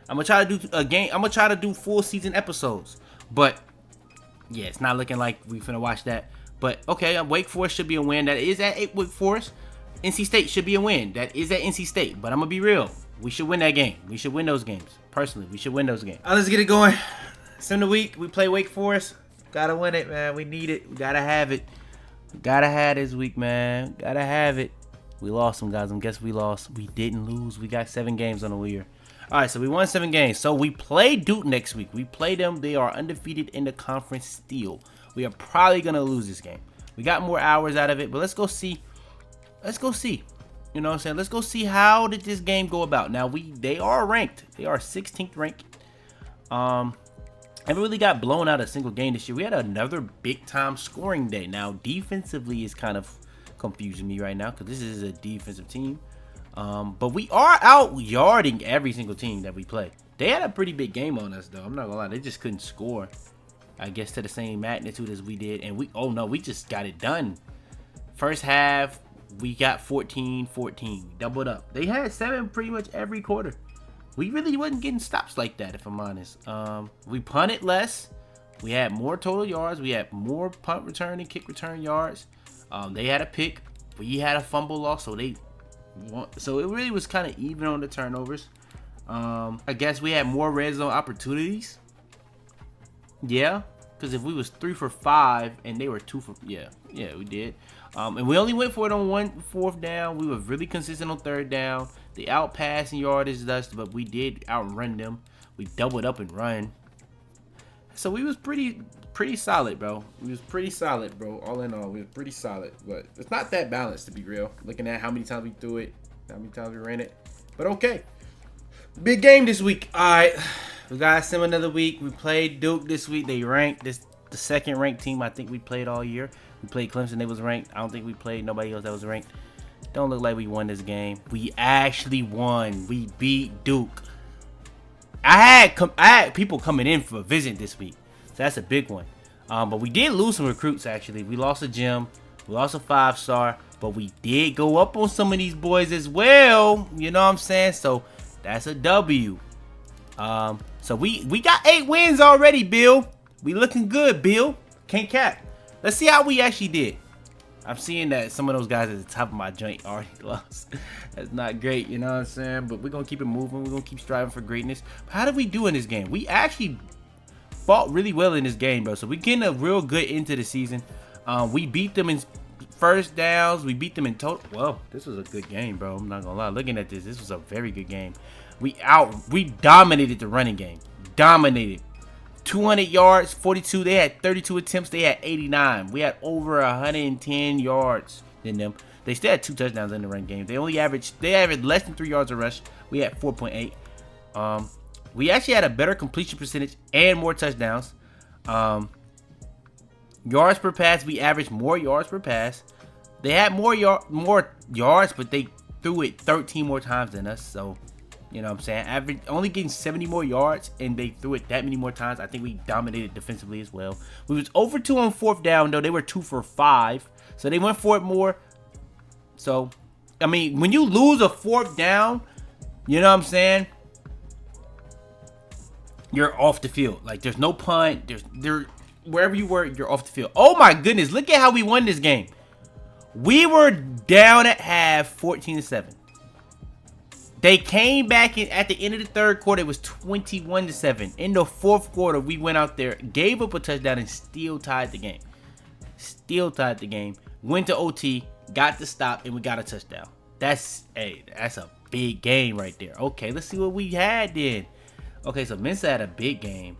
I'm gonna try to do a game. I'm gonna try to do full season episodes, but yeah, it's not looking like we finna watch that. But okay, Wake Forest should be a win. That is at Wake Forest. NC State should be a win. That is at NC State. But I'm gonna be real. We should win that game. We should win those games. Personally, we should win those games. All right, let's get it going. Sim the week. We play Wake Forest. Gotta win it, man. We need it. We gotta have it. We gotta have this week, man. Gotta have it. We lost some guys. I guess we lost. We didn't lose. We got 7 games on the year. All right, so we won 7 games. So we play Duke next week. We play them. They are undefeated in the conference still. We are probably going to lose this game. We got more hours out of it, but let's go see. Let's go see. You know what I'm saying? Let's go see how did this game go about. Now, they are ranked. They are 16th ranked. Haven't really got blown out a single game this year. We had another big-time scoring day. Now, defensively is kind of confusing me right now because this is a defensive team. But we are out yarding every single team that we play. They had a pretty big game on us, though. I'm not gonna lie. They just couldn't score, I guess, to the same magnitude as we did. And we just got it done. First half, we got 14-14. We doubled up. They had 7 pretty much every quarter. We really wasn't getting stops like that, if I'm honest. We punted less. We had more total yards. We had more punt return and kick return yards. They had a pick. We had a fumble loss, so they So it really was kind of even on the turnovers. I guess we had more red zone opportunities. Yeah, because if we was 3 for 5 and they were 2 for yeah, we did. And we only went for it on 4th down. We were really consistent on 3rd down. They out passing yardage us, but we did outrun them. We doubled up and run. So we was pretty solid, bro. We was pretty solid, bro. All in all, we was pretty solid. But it's not that balanced, to be real. Looking at how many times we threw it, how many times we ran it. But okay. Big game this week. All right. We got Sim another week. We played Duke this week. They ranked the 2nd ranked team I think we played all year. We played Clemson. They was ranked. I don't think we played nobody else that was ranked. Don't look like we won this game. We actually won. We beat Duke. I had people coming in for a visit this week. So that's a big one. But we did lose some recruits, actually. We lost a gym. We lost a 5-star. But we did go up on some of these boys as well. You know what I'm saying? So that's a W. So we got 8 wins already, Bill. We looking good, Bill. Can't cap. Let's see how we actually did. I'm seeing that some of those guys at the top of my joint already lost. That's not great, you know what I'm saying? But we're going to keep it moving. We're going to keep striving for greatness. But how did we do in this game? We actually fought really well in this game, bro. So we're getting a real good into the season. We beat them in first downs. We beat them in total. Well, this was a good game, bro. I'm not going to lie. Looking at this was a very good game. We dominated the running game. Dominated. 200 yards, 42. They had 32 attempts. They had 89. We had over 110 yards than them. They still had 2 touchdowns in the run game. They averaged less than 3 yards a rush. We had 4.8. We actually had a better completion percentage and more touchdowns. Yards per pass, we averaged more yards per pass. They had more yards, but they threw it 13 more times than us. So, you know what I'm saying? Only getting 70 more yards, and they threw it that many more times. I think we dominated defensively as well. We was over 2 on 4th down, though. They were 2 for 5. So they went for it more. So, I mean, when you lose a 4th down, you know what I'm saying? You're off the field. Like, there's no punt. Wherever you were, you're off the field. Oh, my goodness. Look at how we won this game. We were down at half 14-7. They came back in at the end of the 3rd quarter. It was 21-7. In the 4th quarter, we went out there, gave up a touchdown, and still tied the game. Went to OT, got the stop, and we got a touchdown. That's a big game right there. Okay, let's see what we had then. Okay, so Mensa had a big game.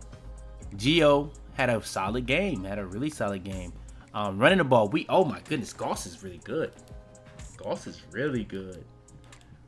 Gio had a solid game. Had a really solid game. Running the ball, oh my goodness, Goss is really good.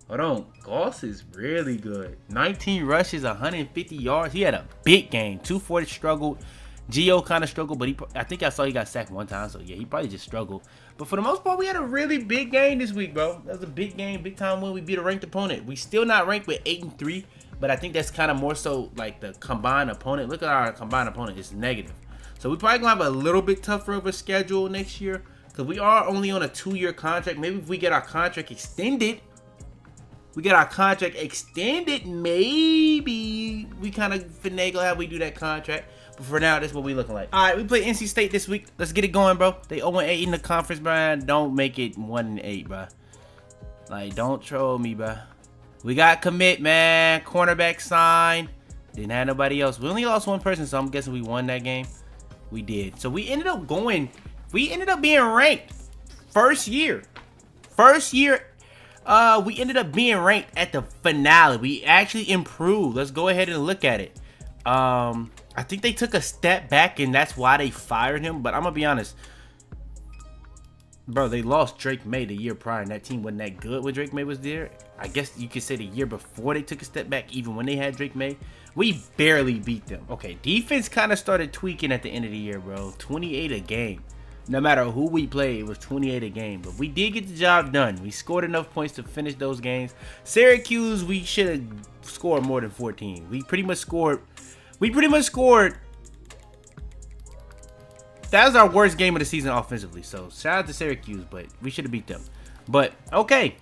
Hold on, Goss is really good. 19 rushes, 150 yards. He had a big game. 240 struggled. Gio kind of struggled, but I think I saw he got sacked one time. So yeah, he probably just struggled. But for the most part, we had a really big game this week, bro. That was a big game, big time win. We beat a ranked opponent. We still not ranked with 8-3, but I think that's kind of more so like the combined opponent. Look at our combined opponent; it's negative. So we probably gonna have a little bit tougher of a schedule next year because we are only on a 2-year contract. Maybe if we get our contract extended. Maybe we kind of finagle how we do that contract. But for now, that's what we looking like. All right, we play NC State this week. Let's get it going, bro. They 0-8 in the conference, bro. Don't make it 1-8, bro. Like, don't troll me, bro. We got commit, man. Cornerback sign. Didn't have nobody else. We only lost one person, so I'm guessing we won that game. We did. So we ended up being ranked. First year. We ended up being ranked at the finale. We actually improved. Let's go ahead and look at it. I think they took a step back, and that's why they fired him. But I'm going to be honest. Bro, they lost Drake May the year prior, and that team wasn't that good when Drake May was there. I guess you could say the year before they took a step back, even when they had Drake May. We barely beat them. Okay, defense kind of started tweaking at the end of the year, bro. 28 a game. No matter who we played, it was 28 a game. But we did get the job done. We scored enough points to finish those games. Syracuse, we should have scored more than 14. We pretty much scored. That was our worst game of the season offensively. So shout out to Syracuse, but we should have beat them. But okay.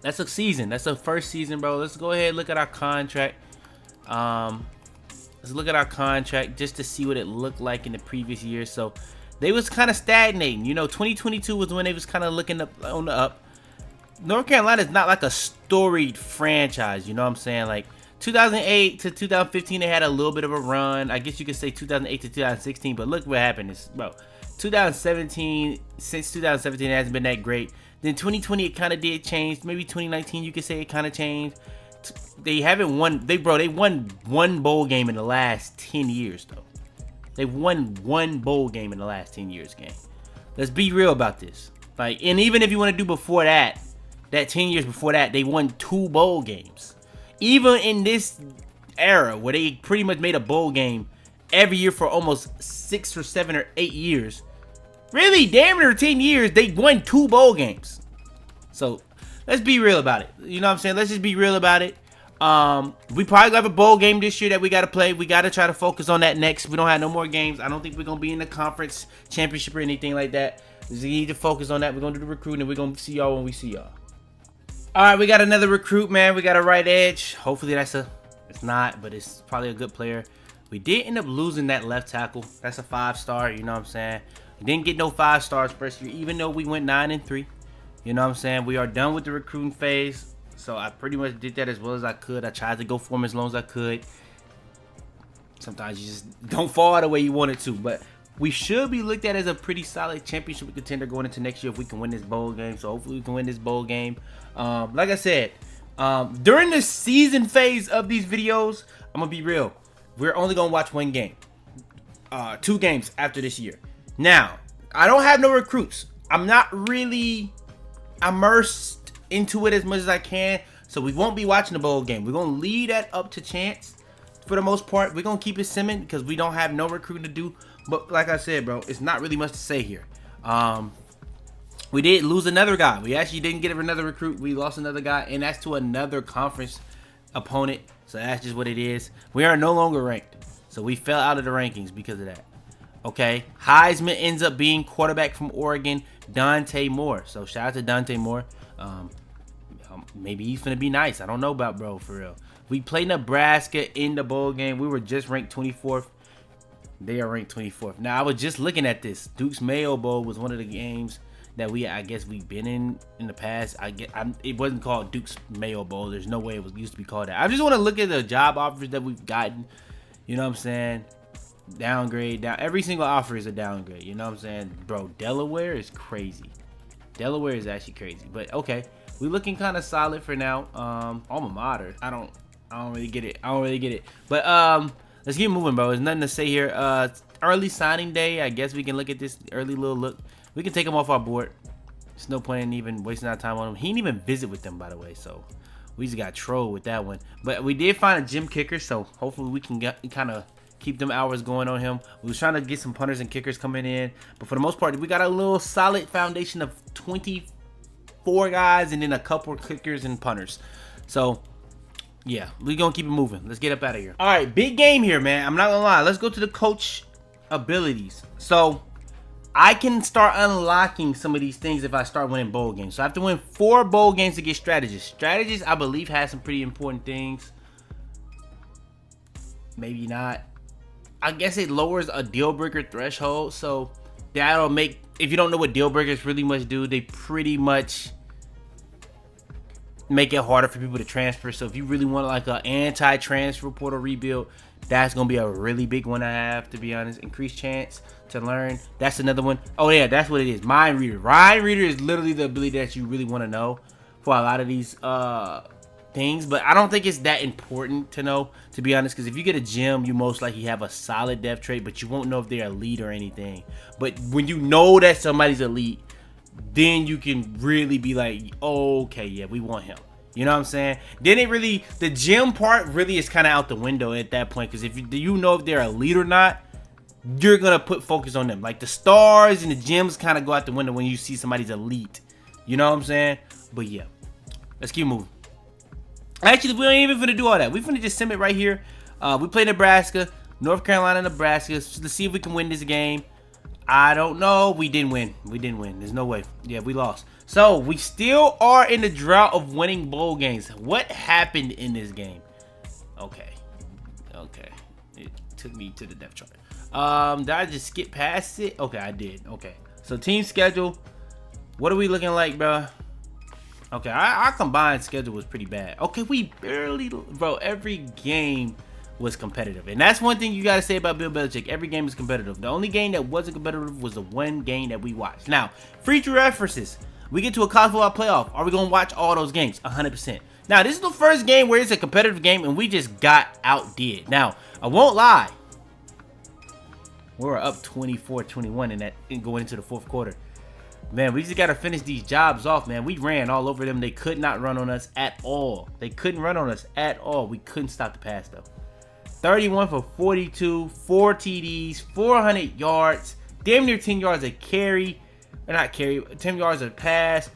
That's a season. That's the first season, bro. Let's go ahead and look at our contract. Let's look at our contract just to see what it looked like in the previous year. So they was kind of stagnating. You know, 2022 was when they was kind of looking up on the up. North Carolina is not like a storied franchise. You know what I'm saying? Like 2008 to 2015, they had a little bit of a run. I guess you could say 2008 to 2016. But look what happened is, bro, 2017, since 2017, it hasn't been that great. Then 2020, it kind of did change. Maybe 2019, you could say it kind of changed. They haven't won. They won one bowl game in the last 10 years, though. They've won one bowl game in the last 10 years, gang. Let's be real about this. Like, and even if you want to do before that 10 years before that, they won 2 bowl games. Even in this era where they pretty much made a bowl game every year for almost 6 or 7 or 8 years, really damn near 10 years, they won 2 bowl games. So let's be real about it. You know what I'm saying? Let's just be real about it. We probably have a bowl game this year that we got to play. We got to try to focus on that next. We don't have no more games. I don't think we're going to be in the conference championship or anything like that. We need to focus on that. We're going to do the recruiting, and we're going to see y'all when we see y'all. All right, we got another recruit, man. We got a right edge. Hopefully it's not, but it's probably a good player. We did end up losing that left tackle. That's a 5-star, you know what I'm saying? We didn't get no 5 stars first year, even though we went 9-3. You know what I'm saying? We are done with the recruiting phase. So I pretty much did that as well as I could. I tried to go for him as long as I could. Sometimes you just don't fall the way you want it to. But we should be looked at as a pretty solid championship contender going into next year if we can win this bowl game. So hopefully we can win this bowl game. Like I said, during the season phase of these videos, I'm going to be real. We're only going to watch one game. 2 games after this year. Now, I don't have no recruits. I'm not really immersed into it as much as I can, so we won't be watching the bowl game. We're gonna leave that up to chance for the most part. We're gonna keep it simming because we don't have no recruiting to do. But like I said, bro, it's not really much to say here. We did lose another guy. We actually didn't get another recruit. We lost another guy, and that's to another conference opponent. So that's just what it is. We are no longer ranked, so we fell out of the rankings because of that. Okay, Heisman ends up being quarterback from Oregon, Dante Moore. So shout out to Dante Moore. Maybe he's gonna be nice. I don't know about bro, for real. We played Nebraska in the bowl game. We were just ranked 24th. They are ranked 24th. Now I was just looking at this. Duke's Mayo Bowl was one of the games that I guess we've been in the past. It wasn't called Duke's Mayo Bowl. There's no way it used to be called that. I just want to look at the job offers that we've gotten. You know what I'm saying? Downgrade down. Every single offer is a downgrade. You know what I'm saying, bro? Delaware is crazy. Delaware is actually crazy. But okay, we looking kind of solid for now. Alma mater. I don't really get it. But let's keep moving, bro. There's nothing to say here. Early signing day. I guess we can look at this early little look. We can take him off our board. There's no point in even wasting our time on him. He didn't even visit with them, by the way. So we just got trolled with that one. But we did find a gym kicker, so hopefully we can kind of keep them hours going on him. We was trying to get some punters and kickers coming in, but for the most part, we got a little solid foundation of 24 guys and then a couple of kickers and punters. So yeah, we're gonna keep it moving. Let's get up out of here. All right, big game here, man. I'm not gonna lie. Let's go to the coach abilities. So I can start unlocking some of these things if I start winning bowl games. So I have to win 4 bowl games to get strategists. Strategists, I believe, has some pretty important things. Maybe not. I guess it lowers a deal breaker threshold. So that'll make, if you don't know what deal breakers really much do, they pretty much make it harder for people to transfer. So if you really want like an anti-transfer portal rebuild, that's gonna be a really big one. I have to be honest. Increased chance to learn. That's another one. Oh yeah, that's what it is. Mind reader. Mind reader is literally the ability that you really want to know for a lot of these things, but I don't think it's that important to know, to be honest, because if you get a gym, you most likely have a solid depth trait, but you won't know if they're elite or anything. But when you know that somebody's elite, then you can really be like, oh, okay, yeah, we want him. You know what I'm saying? Then it really, the gym part really is kind of out the window at that point, because if you know if they're elite or not, you're going to put focus on them. Like the stars and the gyms kind of go out the window when you see somebody's elite. You know what I'm saying? But yeah, let's keep moving. Actually, we ain't even finna do all that. We finna just sim it right here. We play Nebraska, North Carolina, Nebraska. Let's see if we can win this game. I don't know. We didn't win. There's no way. Yeah, we lost. So we still are in the drought of winning bowl games. What happened in this game? Okay. It took me to the depth chart. Did I just skip past it? Okay, I did. Okay. So team schedule. What are we looking like, bro? Okay, our combined schedule was pretty bad. Okay, we barely, bro, every game was competitive. And that's one thing you got to say about Bill Belichick. Every game is competitive. The only game that wasn't competitive was the one game that we watched. Now, future references. We get to a college football playoff. Are we going to watch all those games? 100%. Now, this is the first game where it's a competitive game and we just got outdid. Now, I won't lie. We're up 24-21 in going into the fourth quarter. Man, we just got to finish these jobs off, man. We ran all over them. They could not run on us at all. They couldn't run on us at all. We couldn't stop the pass, though. 31 for 42, 4 TDs, 400 yards, damn near 10 yards a carry. Or not carry, 10 yards a pass.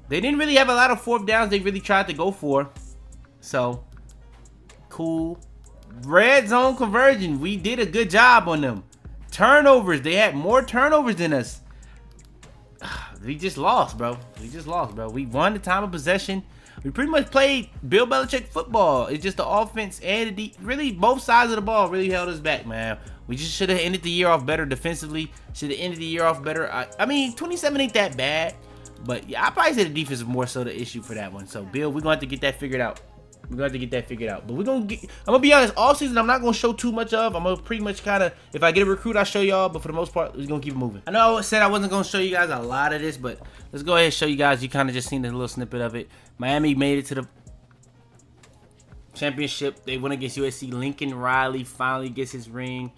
They didn't really have a lot of fourth downs they really tried to go for. So, cool. Red zone conversion. We did a good job on them. Turnovers. They had more turnovers than us. We just lost, bro. We won the time of possession. We pretty much played Bill Belichick football. It's just the offense and really both sides of the ball really held us back, man. We just should have ended the year off better defensively. Should have ended the year off better. I mean, 27 ain't that bad. But yeah, I probably say the defense is more so the issue for that one. So, Bill, we're going to have to get that figured out. But we're going to I'm going to be honest, offseason, I'm not going to show too much of. I'm going to pretty much kind of, if I get a recruit, I'll show y'all. But for the most part, we're going to keep it moving. I know I said I wasn't going to show you guys a lot of this, but let's go ahead and show you guys. You kind of just seen a little snippet of it. Miami made it to the championship. They went against USC. Lincoln Riley finally gets his ring.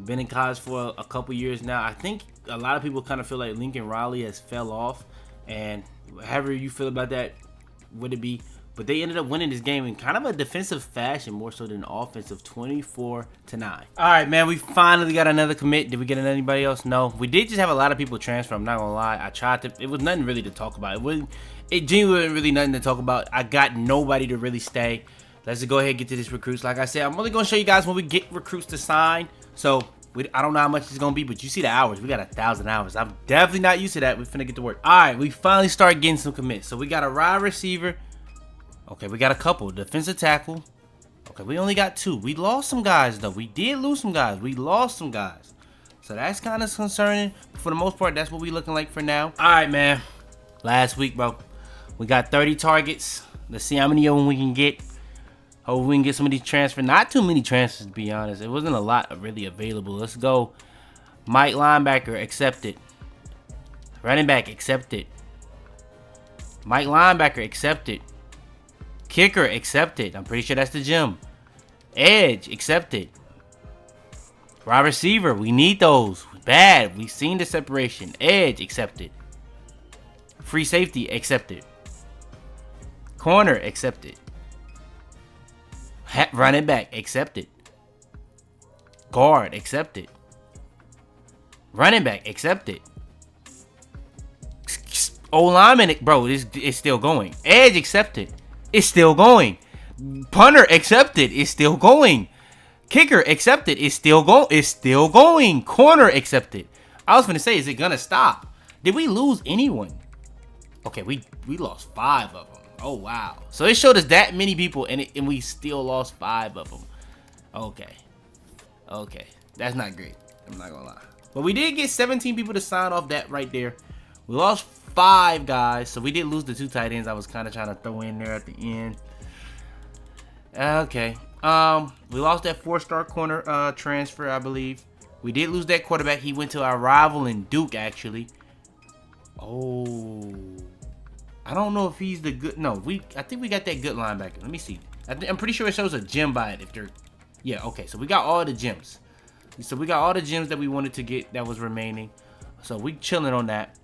Been in college for a couple years now. I think a lot of people kind of feel like Lincoln Riley has fell off. And however you feel about that, would it be? But they ended up winning this game in kind of a defensive fashion, more so than offensive, 24-9. All right, man, we finally got another commit. Did we get anybody else? No. We did just have a lot of people transfer. I'm not gonna lie. I tried to. It was nothing really to talk about. It genuinely wasn't really nothing to talk about. I got nobody to really stay. Let's just go ahead and get to this recruits. Like I said, I'm only gonna show you guys when we get recruits to sign. So I don't know how much it's gonna be, but you see the hours. We got 1,000 hours. I'm definitely not used to that. We're finna get to work. All right, we finally start getting some commits. So we got a wide receiver. Okay, we got a couple. Defensive tackle. Okay, we only got 2. We lost some guys, though. We did lose some guys. We lost some guys. So that's kind of concerning. For the most part, that's what we looking like for now. All right, man. Last week, bro. We got 30 targets. Let's see how many of them we can get. Hope we can get some of these transfers. Not too many transfers, to be honest. It wasn't a lot really available. Let's go. Mike linebacker, accepted. Running back, accepted. Mike linebacker, accepted. Kicker, accepted. I'm pretty sure that's the gym. Edge, accepted. Wide receiver, we need those. Bad. We've seen the separation. Edge, accepted. Free safety, accepted. Corner, accepted. Running back, accepted. Guard, accepted. Running back, accepted. O-lineman, bro, it's still going. Edge, accepted. It's still going. Punter, accepted. It's still going. Kicker, accepted. It's still going. It's still going. Corner, accepted. I was gonna say, is it gonna stop? Did we lose anyone? Okay, we lost 5 of them. Oh wow. So it showed us that many people, and we still lost 5 of them. Okay, that's not great. I'm not gonna lie. But we did get 17 people to sign off that right there. We lost 5 guys, so we did lose the 2 tight ends I was kind of trying to throw in there at the end. Okay. We lost that 4-star corner transfer, I believe. We did lose that quarterback. He went to our rival in Duke, actually. Oh, I don't know if he's the good. No, I think we got that good linebacker. Let me see. I'm pretty sure it shows a gem by it. If they're, yeah, okay. So we got all the gems. So we got all the gems that we wanted to get that was remaining. So we chilling on that.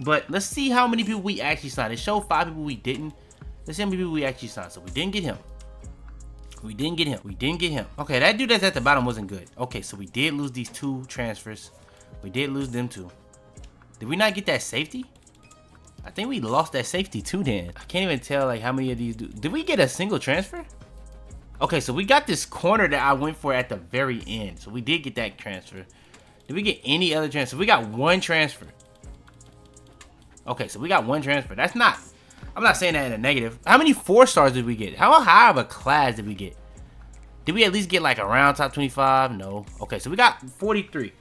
But let's see how many people we actually signed. It showed 5 people we didn't. Let's see how many people we actually signed. So we didn't get him. We didn't get him. We didn't get him. Okay, that dude that's at the bottom wasn't good. Okay, so we did lose these 2 transfers. We did lose them 2. Did we not get that safety? I think we lost that safety too then. I can't even tell like how many of these did we get a single transfer? Okay, so we got this corner that I went for at the very end. So we did get that transfer. Did we get any other transfer? We got 1 transfer. Okay, so we got 1 transfer. That's not, I'm not saying that in a negative. How many 4-stars did we get? How high of a class did we get? Did we at least get like around top 25? No. Okay, so we got 43.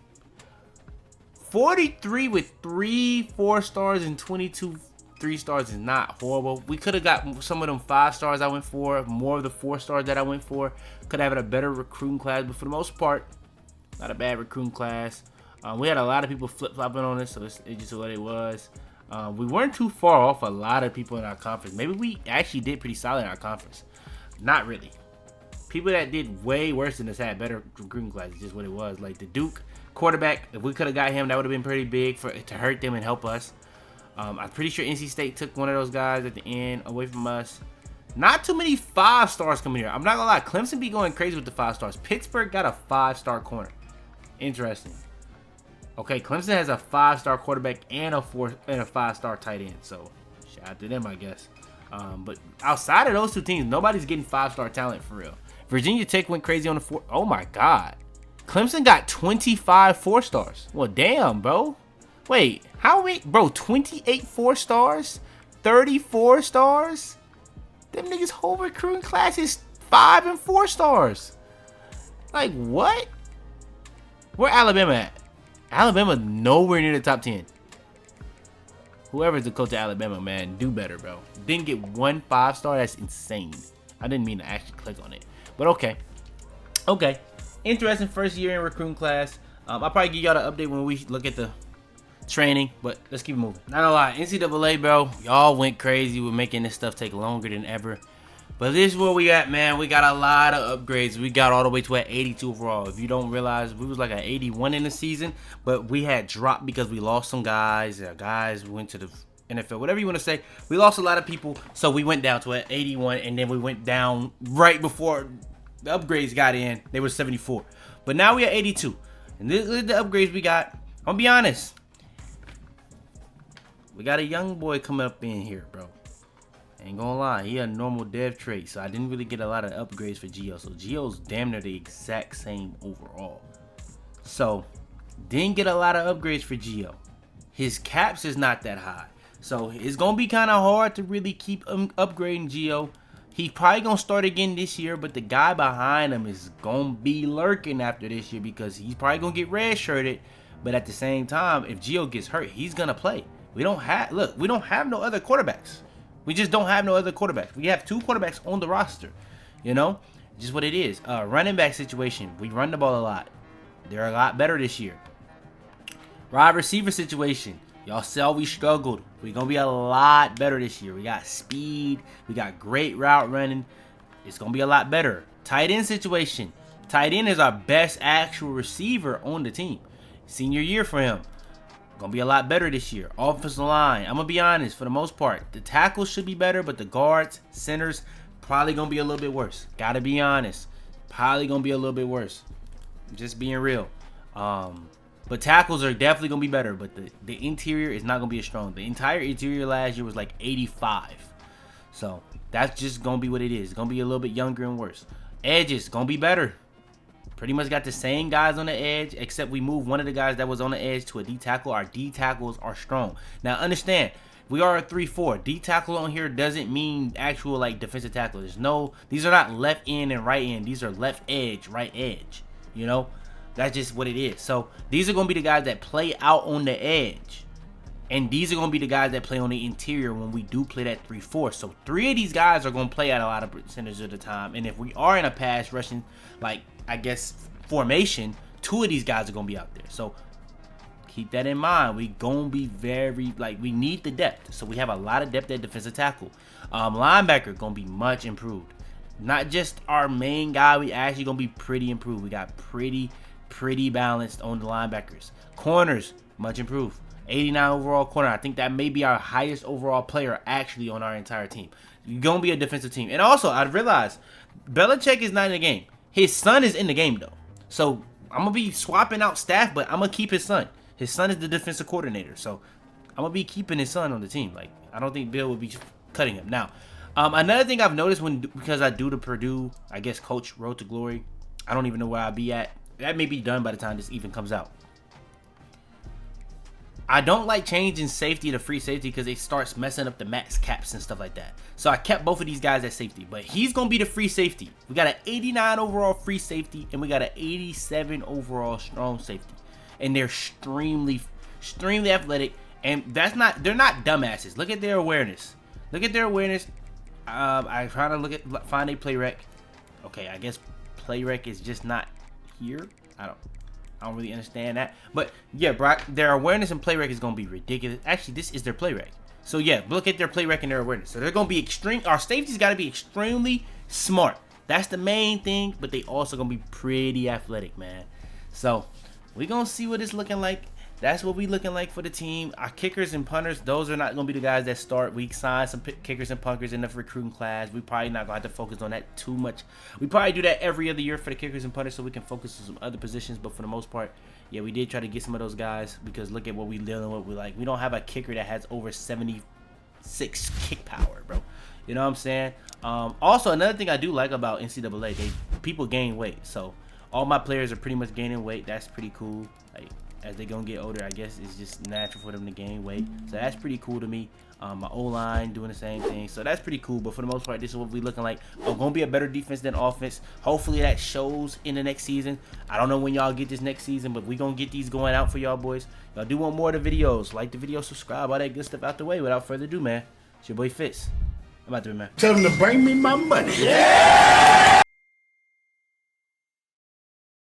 43 with 3 4-stars and 22 3 stars is not horrible. We could have got some of them 5 stars I went for, more of the 4 stars that I went for. Could have had a better recruiting class, but for the most part, not a bad recruiting class. We had a lot of people flip-flopping on this, so it's just what it was. We weren't too far off a lot of people in our conference. Maybe we actually did pretty solid in our conference. Not really. People that did way worse than us had better recruiting class. It's just what it was. Like the Duke quarterback, if we could have got him, that would have been pretty big to hurt them and help us. I'm pretty sure NC State took one of those guys at the end away from us. Not too many 5 stars coming here. I'm not gonna lie, Clemson be going crazy with the 5 stars. Pittsburgh got a 5-star corner. Interesting. Okay, Clemson has a 5-star quarterback and a 5-star tight end. So shout out to them, I guess. But outside of those 2 teams, nobody's getting 5-star talent for real. Virginia Tech went crazy on the 4. Oh my God. Clemson got 25 4 stars. Well, damn, bro. Wait, how many? Bro, 28 4 stars? 34 stars? Them niggas' whole recruiting class is 5 and 4 stars. Like, what? Where Alabama at? Alabama nowhere near the top 10. Whoever's the coach of Alabama, man, do better, bro. Didn't get 1 5-star. That's insane. I didn't mean to actually click on it. But okay. Okay. Interesting first year in recruiting class. I'll probably give y'all the update when we look at the training, but let's keep it moving. Not gonna lie, NCAA, bro, y'all went crazy with making this stuff take longer than ever. But this is where we at, man. We got a lot of upgrades. We got all the way to an 82 overall. If you don't realize, we was like an 81 in the season, but we had dropped because we lost some guys. Guys went to the NFL, whatever you want to say. We lost a lot of people, so we went down to an 81, and then we went down right before the upgrades got in. They were 74. But now we are 82. And this is the upgrades we got. I'm going to be honest. We got a young boy coming up in here, bro. Ain't gonna lie, he had a normal dev trait, so I didn't really get a lot of upgrades for Gio. So Gio's damn near the exact same overall. So, didn't get a lot of upgrades for Gio. His caps is not that high. So, it's gonna be kind of hard to really keep upgrading Gio. He's probably gonna start again this year, but the guy behind him is gonna be lurking after this year because he's probably gonna get redshirted. But at the same time, if Gio gets hurt, he's gonna play. We don't have no other quarterbacks. We just don't have no other quarterbacks. We have 2 quarterbacks on the roster. You know? Just what it is. Running back situation. We run the ball a lot. They're a lot better this year. Wide receiver situation. Y'all saw we struggled. We're going to be a lot better this year. We got speed. We got great route running. It's going to be a lot better. Tight end situation. Tight end is our best actual receiver on the team. Senior year for him. Gonna be a lot better this year. Offensive line, I'm gonna be honest, for the most part, the tackles should be better, but the guards, centers, probably gonna be a little bit worse. Gotta be honest, probably gonna be a little bit worse. Just being real. But tackles are definitely gonna be better, but the interior is not gonna be as strong. The entire interior last year was like 85, so that's just gonna be what it is. It's gonna be a little bit younger and worse. Edges gonna be better. Pretty much got the same guys on the edge, except we moved one of the guys that was on the edge to a D tackle. Our D tackles are strong. Now understand, we are a 3-4. D tackle on here doesn't mean actual like defensive tackle. These are not left end and right end. These are left edge, right edge. You know, that's just what it is. So these are gonna be the guys that play out on the edge, and these are gonna be the guys that play on the interior when we do play that 3-4. So 3 of these guys are gonna play at a lot of percentage of the time. And if we are in a pass rushing, like I guess formation, 2 of these guys are gonna be out there. So keep that in mind. We gonna be very we need the depth. So we have a lot of depth at defensive tackle. Linebacker gonna be much improved. Not just our main guy, we actually gonna be pretty improved. We got pretty balanced on the linebackers. Corners much improved. 89 overall corner. I think that may be our highest overall player actually on our entire team. You're gonna be a defensive team. And also, I realized Belichick is not in the game. His son is in the game though. So I'm gonna be swapping out staff, but I'm gonna keep his son. His son is the defensive coordinator, so I'm gonna be keeping his son on the team. Like, I don't think Bill would be cutting him. Now, another thing I've noticed because I do the Purdue, I guess, coach Road to Glory. I don't even know where I'll be at. That may be done by the time this even comes out. I don't like changing safety to free safety because it starts messing up the max caps and stuff like that. So I kept both of these guys at safety, but he's going to be the free safety. We got an 89 overall free safety, and we got an 87 overall strong safety. And they're extremely athletic, And they're not dumbasses. Look at their awareness. Look at their awareness. I try to find a play rec. Okay, I guess play rec is just not here. I don't really understand that. But yeah, Brock, their awareness and play rec is gonna be ridiculous. Actually, this is their play rec. So yeah, look at their play rec and their awareness. So they're gonna be extreme. Our safety's gotta be extremely smart. That's the main thing, but they also gonna be pretty athletic, man. So we're gonna see what it's looking like. That's what we looking like for the team. Our kickers and punters, those are not going to be the guys that start. We signed some kickers and punters in the recruiting class. We probably not going to have to focus on that too much. We probably do that every other year for the kickers and punters so we can focus on some other positions. But for the most part, yeah, we did try to get some of those guys because look at what we dealing with. We don't have a kicker that has over 76 kick power, bro. You know what I'm saying? Also, another thing I do like about NCAA, people gain weight. So all my players are pretty much gaining weight. That's pretty cool. Like, as they're gonna get older, I guess it's just natural for them to gain weight. So that's pretty cool to me. My O-line doing the same thing. So that's pretty cool. But for the most part, this is what we're looking like. We're gonna be a better defense than offense. Hopefully that shows in the next season. I don't know when y'all get this next season, but we're gonna get these going out for y'all boys. Y'all do want more of the videos. Like the video, subscribe, all that good stuff out the way. Without further ado, man, it's your boy Fitz. I'm out there, man. Tell them to bring me my money. Yeah!